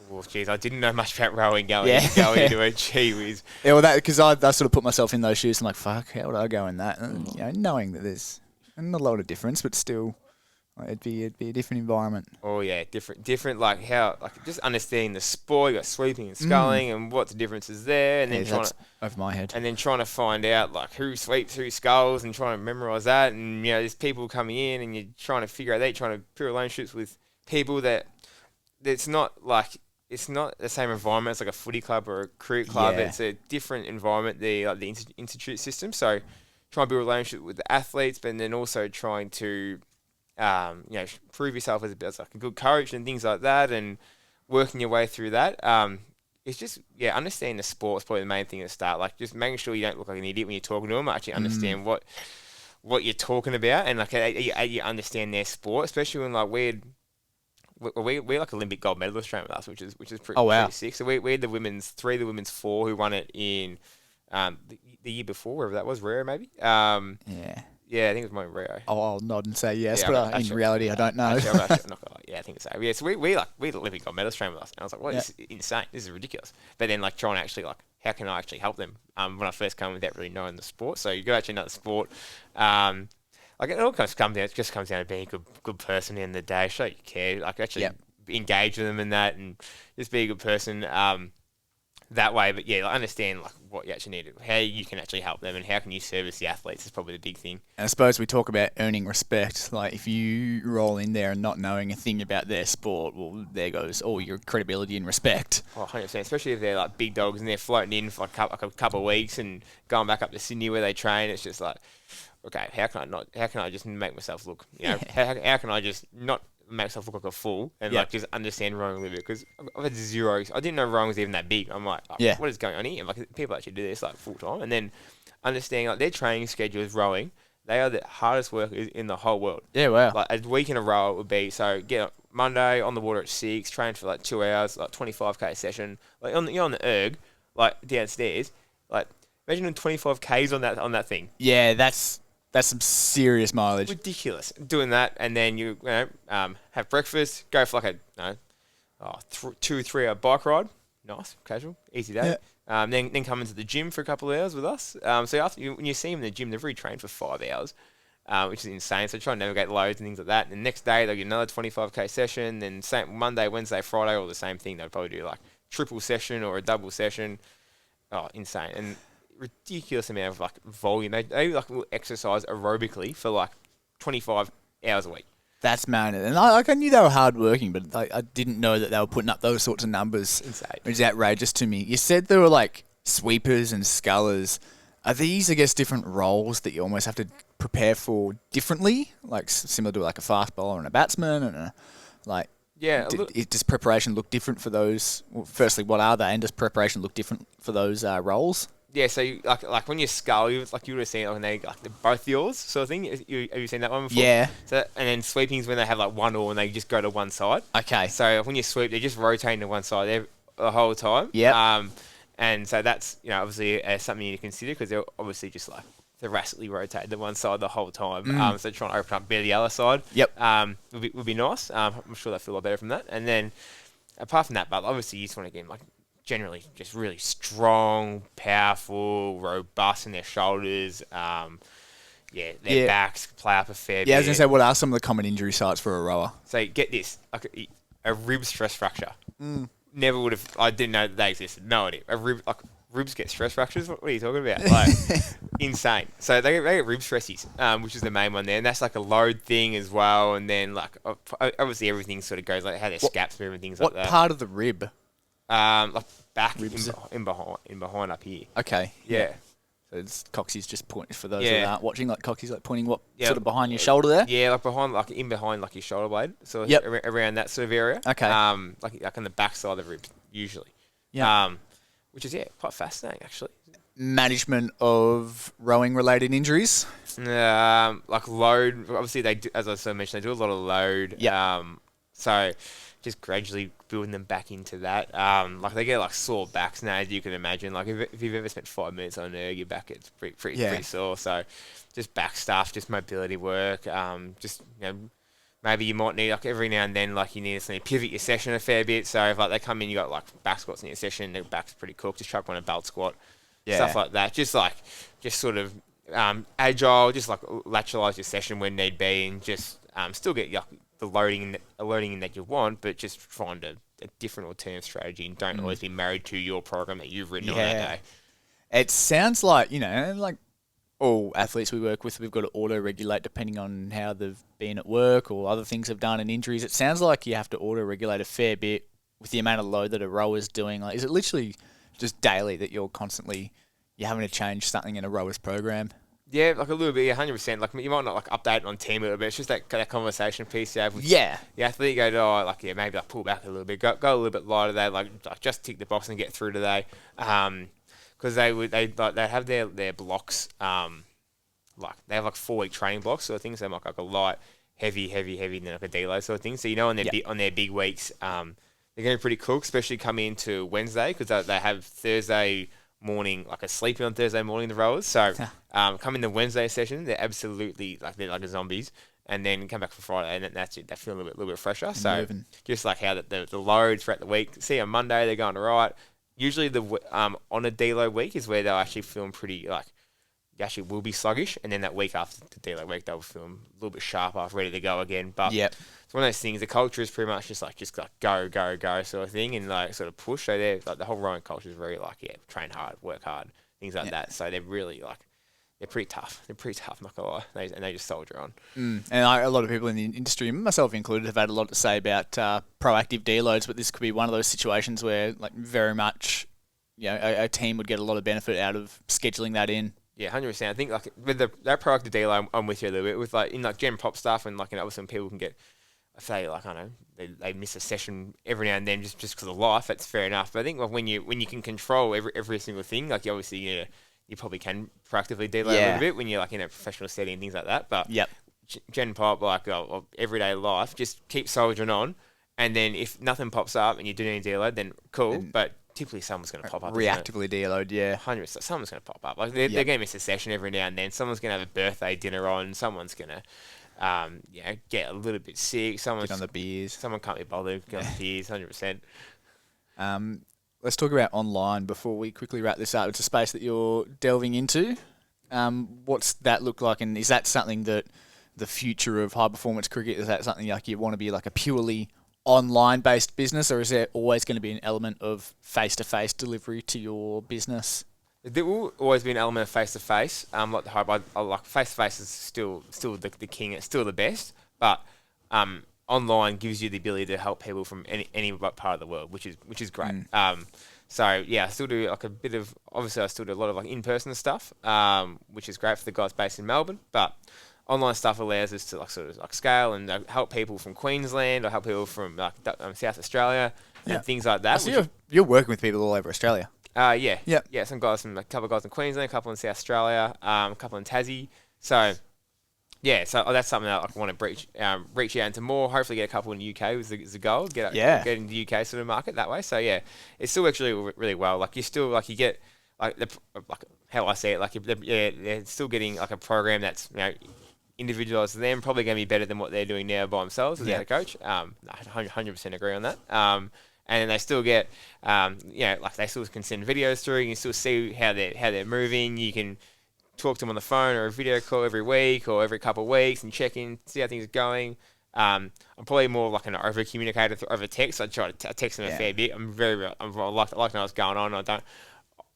Well, geez, I didn't know much about rowing going into a gee whiz.
Yeah, well, because I sort of put myself in those shoes. I'm like, fuck, how would I go in that? And, knowing that there's not a lot of difference, but still, it'd be a different environment.
Oh yeah, different. How just understanding the sport. You got sweeping and sculling, and what the difference is there, and then
that's over my head.
And then trying to find out who sweeps, who sculls, and trying to memorise that. And there's people coming in, and you're trying to figure out that. You're trying to put relationships with people that it's not it's not the same environment as like a footy club or a cricket club.
Yeah.
It's a different environment, the institute system. So trying to build a relationship with the athletes, but then also trying to prove yourself as like a good coach and things like that, and working your way through that. It's just understanding the sport is probably the main thing to start. Like just making sure you don't look like an idiot when you're talking to them. Actually understand what you're talking about, and like you understand their sport, especially when like we're like Olympic gold medalists train with us, which is pretty sick. So we had three of the women's four who won it in the year before, wherever that was, Rio maybe. Yeah, I think it was mine Rio.
I'll nod and say yes, but in reality, I don't know.
I'm not gonna I think so. Yeah, so we had Olympic gold medalists train with us, and I was like, well, this is insane. This is ridiculous. But then like trying to actually like, how can I actually help them? When I first came without really knowing the sport, so you got to actually know the sport. Like it all comes down to being a good person at the end of the day. Show you care, like actually engage with them in that, and just be a good person that way. But yeah, like, understand like what you actually need, how you can actually help them, and how can you service the athletes is probably the big thing.
And I suppose we talk about earning respect. Like if you roll in there and not knowing a thing about their sport, well, there goes all your credibility and respect.
Oh, 100%. Especially if they're like big dogs and they're floating in for like a couple of weeks and going back up to Sydney where they train. It's just like, okay, how can I just make myself look, how can I just not make myself look like a fool and like just understand rowing a little bit? Because I've had zero, I didn't know rowing was even that big. I'm like, what is going on here? And like people actually do this like full time, and then understanding like their training schedule is rowing. They are the hardest workers in the whole world.
Yeah, wow.
Like a week in a row it would be, so get up Monday on the water at 6, train for like 2 hours, like 25k session, like you're on the erg, like downstairs, like imagine doing 25k's on that thing.
Yeah, that's some serious mileage.
Ridiculous. Doing that, and then you have breakfast, go for like a 2-3 hour bike ride. Nice, casual, easy day. Yeah. Then come into the gym for a couple of hours with us. So when you see them in the gym, they've already trained for 5 hours, which is insane. So try and navigate loads and things like that. And the next day they'll get another 25k session. Then same Monday, Wednesday, Friday, all the same thing. They'll probably do like triple session or a double session. Oh, insane. And ridiculous amount of like volume. They like will exercise aerobically for like 25 hours a week.
That's mad. And I knew they were hardworking, but I didn't know that they were putting up those sorts of numbers.
Insane.
Which is outrageous to me. You said there were like sweepers and scullers. Are these, I guess, different roles that you almost have to prepare for differently? Like similar to like a fast bowler and a batsman and does preparation look different for those? Well, firstly, what are they? And does preparation look different for those roles?
Yeah, so like when you scull, you would have seen it when they like they're both yours sort of thing. Have you seen that one before?
Yeah.
So and then sweeping's when they have like one oar and they just go to one side.
Okay.
So when you sweep, they're just rotating to one side the whole time.
Yeah.
And so that's obviously something you need to consider because they're obviously just like they're rapidly rotated to one side the whole time. So trying to open up the other side.
Yep.
Would be nice. I'm sure they feel a lot better from that. And then apart from that, but obviously you just want to get like generally just really strong, powerful, robust in their shoulders. Their backs play up a fair bit.
Yeah, I was going to say, what are some of the common injury sites for a rower?
So get this, like a rib stress fracture. Never would have, I didn't know that they existed. No idea. Ribs get stress fractures? What are you talking about? Like, insane. So they get rib stressies, which is the main one there. And that's like a load thing as well. And then like, obviously everything sort of goes like how their scaps move and things like that.
What part of the rib?
Like back in behind up here.
Okay.
Yeah.
So Coxy's just pointing for those that aren't watching. Like Coxy's like pointing sort of behind your
Yeah.
shoulder there.
Yeah, like behind like your shoulder blade. So around that sort of area.
Okay.
Like on the back side of the ribs usually.
Yeah.
Which is quite fascinating actually.
Management of rowing related injuries.
Like load. Obviously they do, as I so mentioned, they do a lot of load.
Yeah.
So just gradually building them back into that. Like they get like sore backs now, as you can imagine. Like if you've ever spent 5 minutes on an erg, your back gets pretty sore. So just back stuff, just mobility work. Maybe you might need like every now and then, like you need to pivot your session a fair bit. So if like they come in, you got like back squats in your session, their back's pretty cooked. Just chuck on a belt squat, stuff like that. Just sort of agile, just like lateralize your session when need be, and just still get the loading that you want, but just find a different alternative strategy and don't always be married to your program that you've written on that day.
It sounds like, like all athletes we work with, we've got to auto-regulate depending on how they've been at work or other things have done and injuries. It sounds like you have to auto-regulate a fair bit with the amount of load that a rower's doing, like, is it literally just daily that you're having to change something in a rower's program?
Yeah, like a little bit, yeah, 100%. Like you might not like update it on team a little bit. It's just that conversation piece you have with the athlete. You go, oh, like maybe like pull back a little bit, go a little bit lighter today, like just tick the box and get through today. Because they have their blocks, like they have like 4-week training blocks sort of things. So they like a light, heavy, and then like a deload sort of thing. So on their big weeks, they're going to be pretty cool, especially coming into Wednesday because they have Thursday morning, like a sleeping on Thursday morning, the rowers. So come in the Wednesday session, they're absolutely they're like zombies, and then come back for Friday, and that's it. They feel a little bit fresher. So moving. Just like how the load throughout the week. See, on Monday they're going to right. Usually on a deload week is where they'll actually feel pretty like you actually will be sluggish, and then that week after the deload week they'll feel a little bit sharper, ready to go again. But it's one of those things. The culture is pretty much just go sort of thing, and like sort of push. So they're like the whole rowing culture is very like train hard, work hard, things like that. So they're really like they're pretty tough. They're pretty tough, not gonna lie. They just soldier on.
And a lot of people in the industry, myself included, have had a lot to say about proactive deloads. But this could be one of those situations where like very much, a team would get a lot of benefit out of scheduling that in.
Yeah, 100%. I think like with that proactive deload, I'm with you a little bit. With like in like gen pop stuff and like some people can get, I say like I don't know, they miss a session every now and then just because of life. That's fair enough. But I think like when you can control every single thing, like you probably can proactively deload a little bit when you're like in a professional setting and things like that. But gen pop like everyday life, just keep soldiering on, and then if nothing pops up and you do need deload, then cool. But typically someone's going to pop up.
Reactively deload,
100%. Someone's going to pop up. Like they're going to miss a session every now and then. Someone's going to have a birthday dinner on. Someone's going to, get a little bit sick. Someone's
get on the beers.
Someone can't be bothered. Get on the beers, 100%.
Let's talk about online before we quickly wrap this up. It's a space that you're delving into. What's that look like? And is that something that the future of high performance cricket, is that something like you want to be like a purely online-based business, or is there always going to be an element of face-to-face delivery to your business?
There will always be an element of face-to-face. Like the hybrid, like face-to-face is still the king. It's still the best, but online gives you the ability to help people from any part of the world, which is great. So yeah, I still do like a bit of. Obviously, I still do a lot of like in-person stuff, which is great for the guys based in Melbourne, but online stuff allows us to like sort of like scale and help people from Queensland or help people from like South Australia and things like that.
So you're working with people all over Australia.
Yeah. Some guys from a couple of guys in Queensland, a couple in South Australia, a couple in Tassie. So that's something that I want to reach out into more. Hopefully, get a couple in the UK is the goal. Get in the UK sort of market that way. So yeah, it still works really well. Like you still like you get like how I see it. Like they're still getting like a program that's individualised to them, probably going to be better than what they're doing now by themselves as a coach. 100% agree on that. And then they still get, like they still can send videos through. You can still see how they're moving. You can talk to them on the phone or a video call every week or every couple of weeks and check in, see how things are going. I'm probably more like an over communicator over text. I try to text them a fair bit. I like to know what's going on.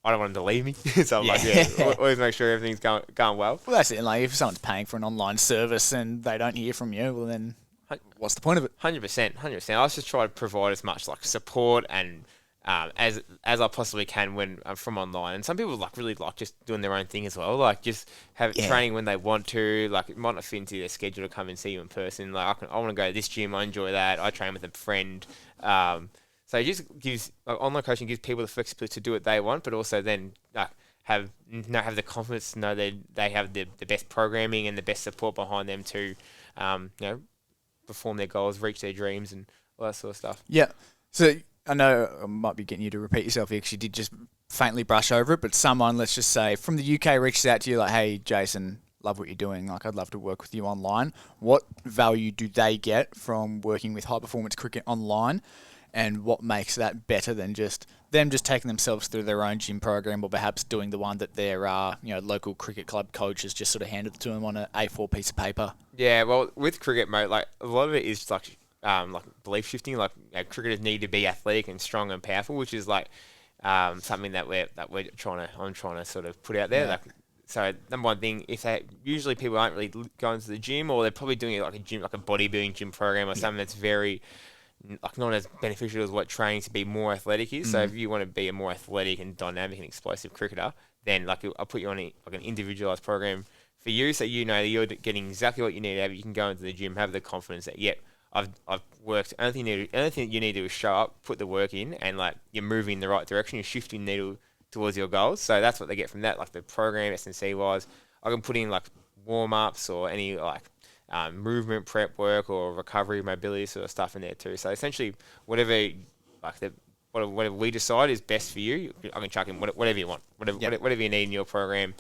I don't want them to leave me. So I'm always make sure everything's going well.
Well, that's it. Like if someone's paying for an online service and they don't hear from you, well then what's the point of it?
100%. I just try to provide as much like support and as I possibly can when I'm from online. And some people like really like just doing their own thing as well. Like just have training when they want to. Like it might not fit into their schedule to come and see you in person. Like I want to go to this gym. I enjoy that. I train with a friend. So it just gives online coaching gives people the flexibility to do what they want, but also then have the confidence to know they have the best programming and the best support behind them to perform their goals, reach their dreams, and all that sort of stuff.
Yeah. So I know I might be getting you to repeat yourself here because you did just faintly brush over it, but someone, let's just say, from the UK reaches out to you like, hey, Jason, love what you're doing. Like, I'd love to work with you online. What value do they get from working with high performance cricket online? And what makes that better than just them just taking themselves through their own gym program or perhaps doing the one that their local cricket club coaches just sort of handed to them on an A4 piece of paper?
Yeah, well, with cricket, mate, like a lot of it is like belief shifting. Like cricketers need to be athletic and strong and powerful, which is like something that I'm trying to sort of put out there.
Yeah.
So number one thing, usually people aren't really going to the gym, or they're probably doing it like a gym, like a bodybuilding gym program or something that's very like not as beneficial as what training to be more athletic is. So if you want to be a more athletic and dynamic and explosive cricketer, then like I'll put you on like an individualized program for you, so you know that you're getting exactly what you need out of it. You can go into the gym, have the confidence that I've worked. Only thing you need to do is show up, put the work in, and like you're moving in the right direction. You're shifting needle towards your goals. So that's what they get from that. Like the program S&C wise, I can put in like warm ups or any like movement prep work or recovery mobility sort of stuff in there too. So essentially, whatever we decide is best for you, I can chuck in whatever you want, whatever you need in your program.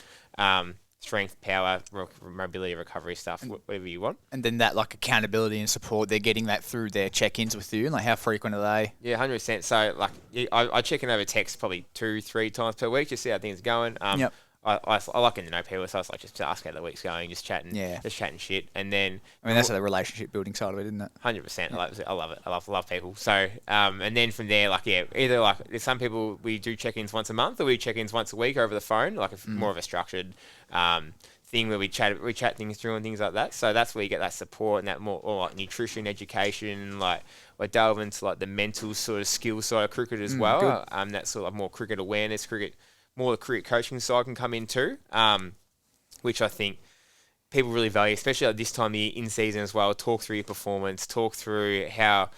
Strength, power, mobility, recovery stuff, whatever you want.
And then that like accountability and support, they're getting that through their check-ins with you. And like how frequent are they?
Yeah, 100%. So like I check in over text probably 2-3 times per week, just see how things are going.
Yep.
I like getting to know people, so I was like just ask how the week's going, just chatting shit, and then
I mean that's the relationship building side of it, isn't it?
100%. I love it. I love people. So and then from there, like either like there's some people we do check-ins once a month, or we check-ins once a week over the phone, like more of a structured thing where we chat things through and things like that. So that's where you get that support and that more or like nutrition education, like we delve into like the mental sort of skill side of cricket as well. That sort of more cricket awareness, more the cricket coaching side can come in too, which I think people really value, especially at this time of year in season as well. Talk through your performance, talk through how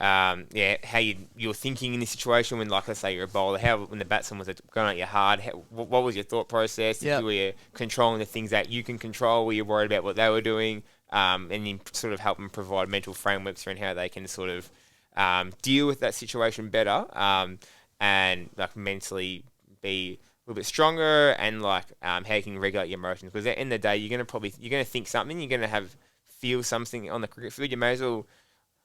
you're thinking in this situation when, like, let's say you're a bowler, when the batsman was going at you hard, what was your thought process? Were you controlling the things that you can control? Were you worried about what they were doing? And you sort of help them provide mental frameworks around how they can sort of deal with that situation better and like mentally be a little bit stronger and like how you can regulate your emotions. Because at the end of the day, you're gonna think something, you're gonna feel something on the cricket field. You may as well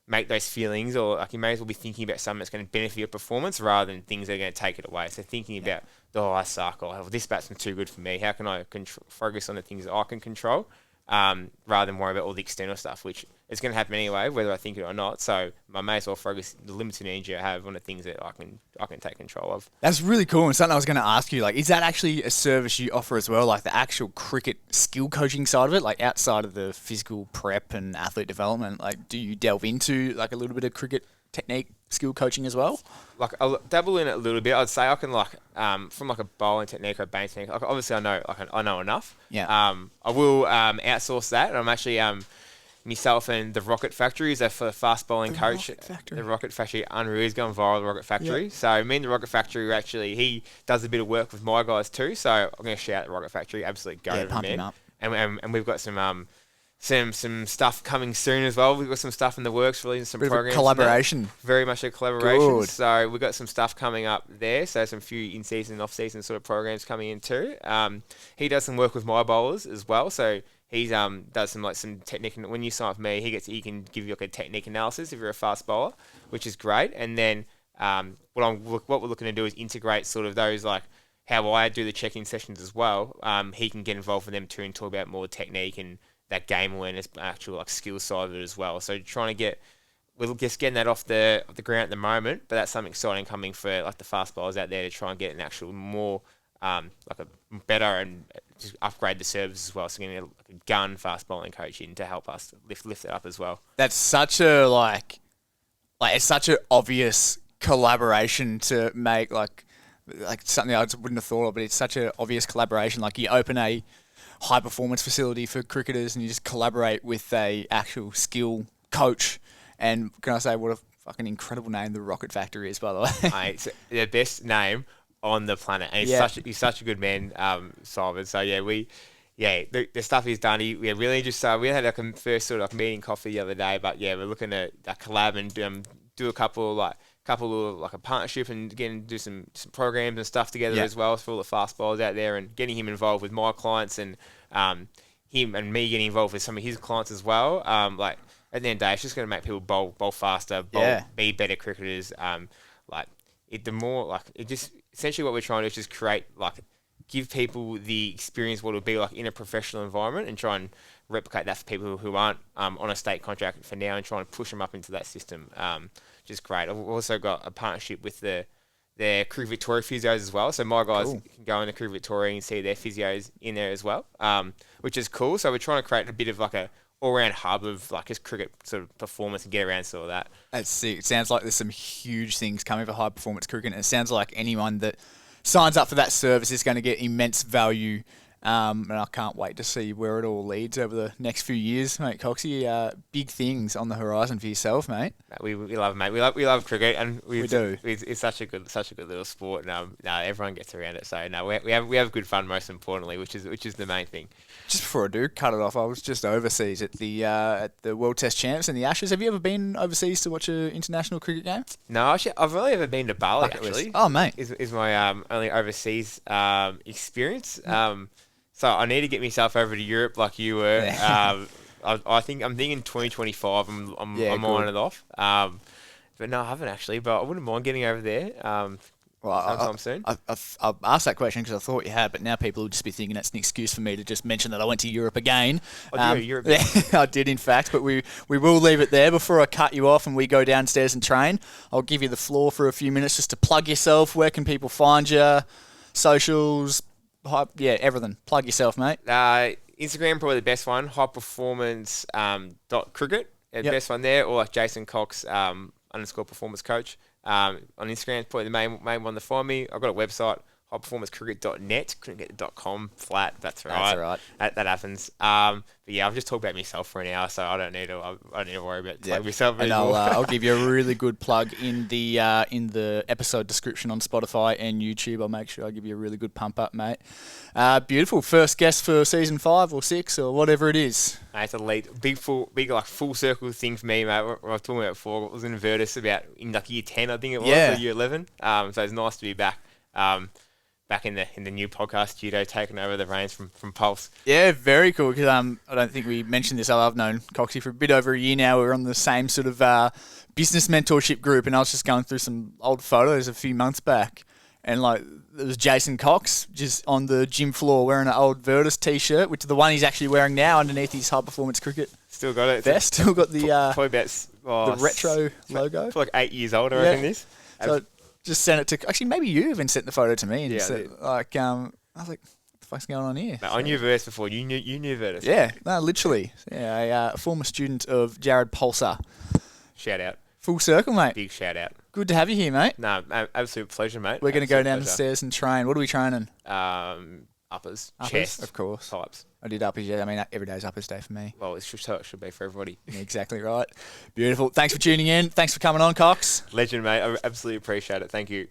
make those feelings, or like you may as well be thinking about something that's going to benefit your performance rather than things that are going to take it away. So thinking about, I suck, or this batsman's too good for me. How can I focus on the things that I can control, rather than worry about all the external stuff, which is going to happen anyway, whether I think it or not. So I may as well focus the limited energy I have on the things that I can take control of.
That's really cool. And something I was going to ask you, like, is that actually a service you offer as well, like the actual cricket skill coaching side of it, like outside of the physical prep and athlete development? Like, do you delve into like a little bit of cricket technique skill coaching as well?
Like I'll dabble in it a little bit. I'd say I can like from like a bowling technique or a batting technique. Like obviously I know enough.
Yeah.
I will outsource that. And I'm actually myself and the Rocket Factory is a fast bowling coach. The Rocket Factory, unreal. He's going viral. The Rocket Factory. Yep. So me and the Rocket Factory he does a bit of work with my guys too. So I'm going to shout out the Rocket Factory. Absolutely go to
him up.
And we've got some stuff coming soon as well. We've got some stuff in the works, releasing some programs.
Collaboration.
Very much a collaboration.
Good.
So we've got some stuff coming up there. So some few in-season and off-season sort of programs coming in too. He does some work with my bowlers as well. So he's does some technique. When you sign with me, he can give you like a technique analysis if you're a fast bowler, which is great. And then what we're looking to do is integrate sort of those like how I do the check-in sessions as well. He can get involved with them too and talk about more technique and that game awareness, actual like skill side of it as well. So we're just getting that off the ground at the moment, but that's something exciting coming for like the fast bowlers out there to try and get an actual more like a better and just upgrade the service as well. So getting a gun fast bowling coach in to help us lift it up as well.
That's such a like it's such an obvious collaboration to make like something I just wouldn't have thought of, but it's such an obvious collaboration. Like you open a high performance facility for cricketers and you just collaborate with a actual skill coach. And can I say what a fucking incredible name the Rocket Factory is, by the way?
It's the best name on the planet. And he's such a good man, Simon. So the stuff he's done, we really just we had like a first sort of like meeting coffee the other day, but we're looking at a collab and do a couple of like a partnership and do some programs and stuff together as well for all the fast bowlers out there, and getting him involved with my clients and him and me getting involved with some of his clients as well. Like at the end of the day, it's just going to make people bowl faster, be better cricketers. Essentially what we're trying to do is just create give people the experience what it would be like in a professional environment and try and replicate that for people who aren't on a state contract for now and try and push them up into that system. Which is great. I've also got a partnership with their Crew Victoria physios as well. So my guys can go into Crew Victoria and see their physios in there as well, which is cool. So we're trying to create a bit of like a all-round hub of like just cricket sort of performance and get around sort of that.
That's sick. It sounds like there's some huge things coming for high performance cricket, and it sounds like anyone that signs up for that service is going to get immense value. And I can't wait to see where it all leads over the next few years, mate. Coxy, big things on the horizon for yourself, mate.
We love it, mate. We love cricket, and
We do.
It's such a good little sport. And everyone gets around it. So we have good fun, most importantly, which is the main thing.
Just before I do cut it off, I was just overseas at the World Test Champs and the Ashes. Have you ever been overseas to watch an international cricket game?
No, actually, I've only ever been to Bali.
Bucket list.
Actually,
Oh, mate.
is my only overseas experience. So I need to get myself over to Europe like you were.
Yeah.
I think I'm thinking 2025. I'm
good.
on it off. But no, I haven't actually. But I wouldn't mind getting over there. Sometime soon.
I've asked that question because I thought you had, but now people will just be thinking that's an excuse for me to just mention that I went to Europe again.
Europe.
I did, in fact, but we will leave it there. Before I cut you off and we go downstairs and train, I'll give you the floor for a few minutes just to plug yourself. Where can people find you? Socials, everything. Plug yourself, mate.
Instagram, probably the best one. High performance .cricket. Best one there. Or like Jason Cox _ performance coach. On Instagram, it's probably the main one to find me. I've got a website, highperformancecricket.net. Couldn't get the .com flat. That's right.
That's all right.
That happens. But yeah, I've just talked about myself for an hour, so I don't need to worry about plugging myself
and
anymore.
I'll give you a really good plug in the episode description on Spotify and YouTube. I'll make sure I give you a really good pump up, mate. Beautiful. First guest for season 5 or 6 or whatever it is.
It's a late, big like full circle thing for me, mate. What I was talking about before, I was in Virtus about in like year 10, I think it was, or year 11. So it's nice to be back. Back in the new podcast studio, taking over the reins from Pulse.
Yeah, very cool. Because I don't think we mentioned this. I've known Coxy for a bit over a year now. We're on the same sort of business mentorship group, and I was just going through some old photos a few months back, and like there was Jason Cox just on the gym floor wearing an old Virtus t-shirt, which is the one he's actually wearing now underneath his high performance cricket.
Still got it.
Vest. Still got the
probably about
the retro logo.
For like 8 years old, I reckon this.
So just sent it to... Actually, maybe you even sent the photo to me. And said, I was like, what the fuck's going on here?
No, I knew Virtus before. You knew Virtus.
Yeah, no, literally. Yeah, a former student of Jared Pulsar.
Shout out.
Full circle, mate.
Big shout out.
Good to have you here, mate.
No, absolute pleasure, mate.
We're going to go downstairs and train. What are we training?
Uppers, chest,
of course.
Types.
I did uppers, yeah. I mean, every day's uppers day for me.
Well, it should be for everybody.
Yeah, exactly right. Beautiful. Thanks for tuning in. Thanks for coming on, Cox.
Legend, mate. I absolutely appreciate it. Thank you.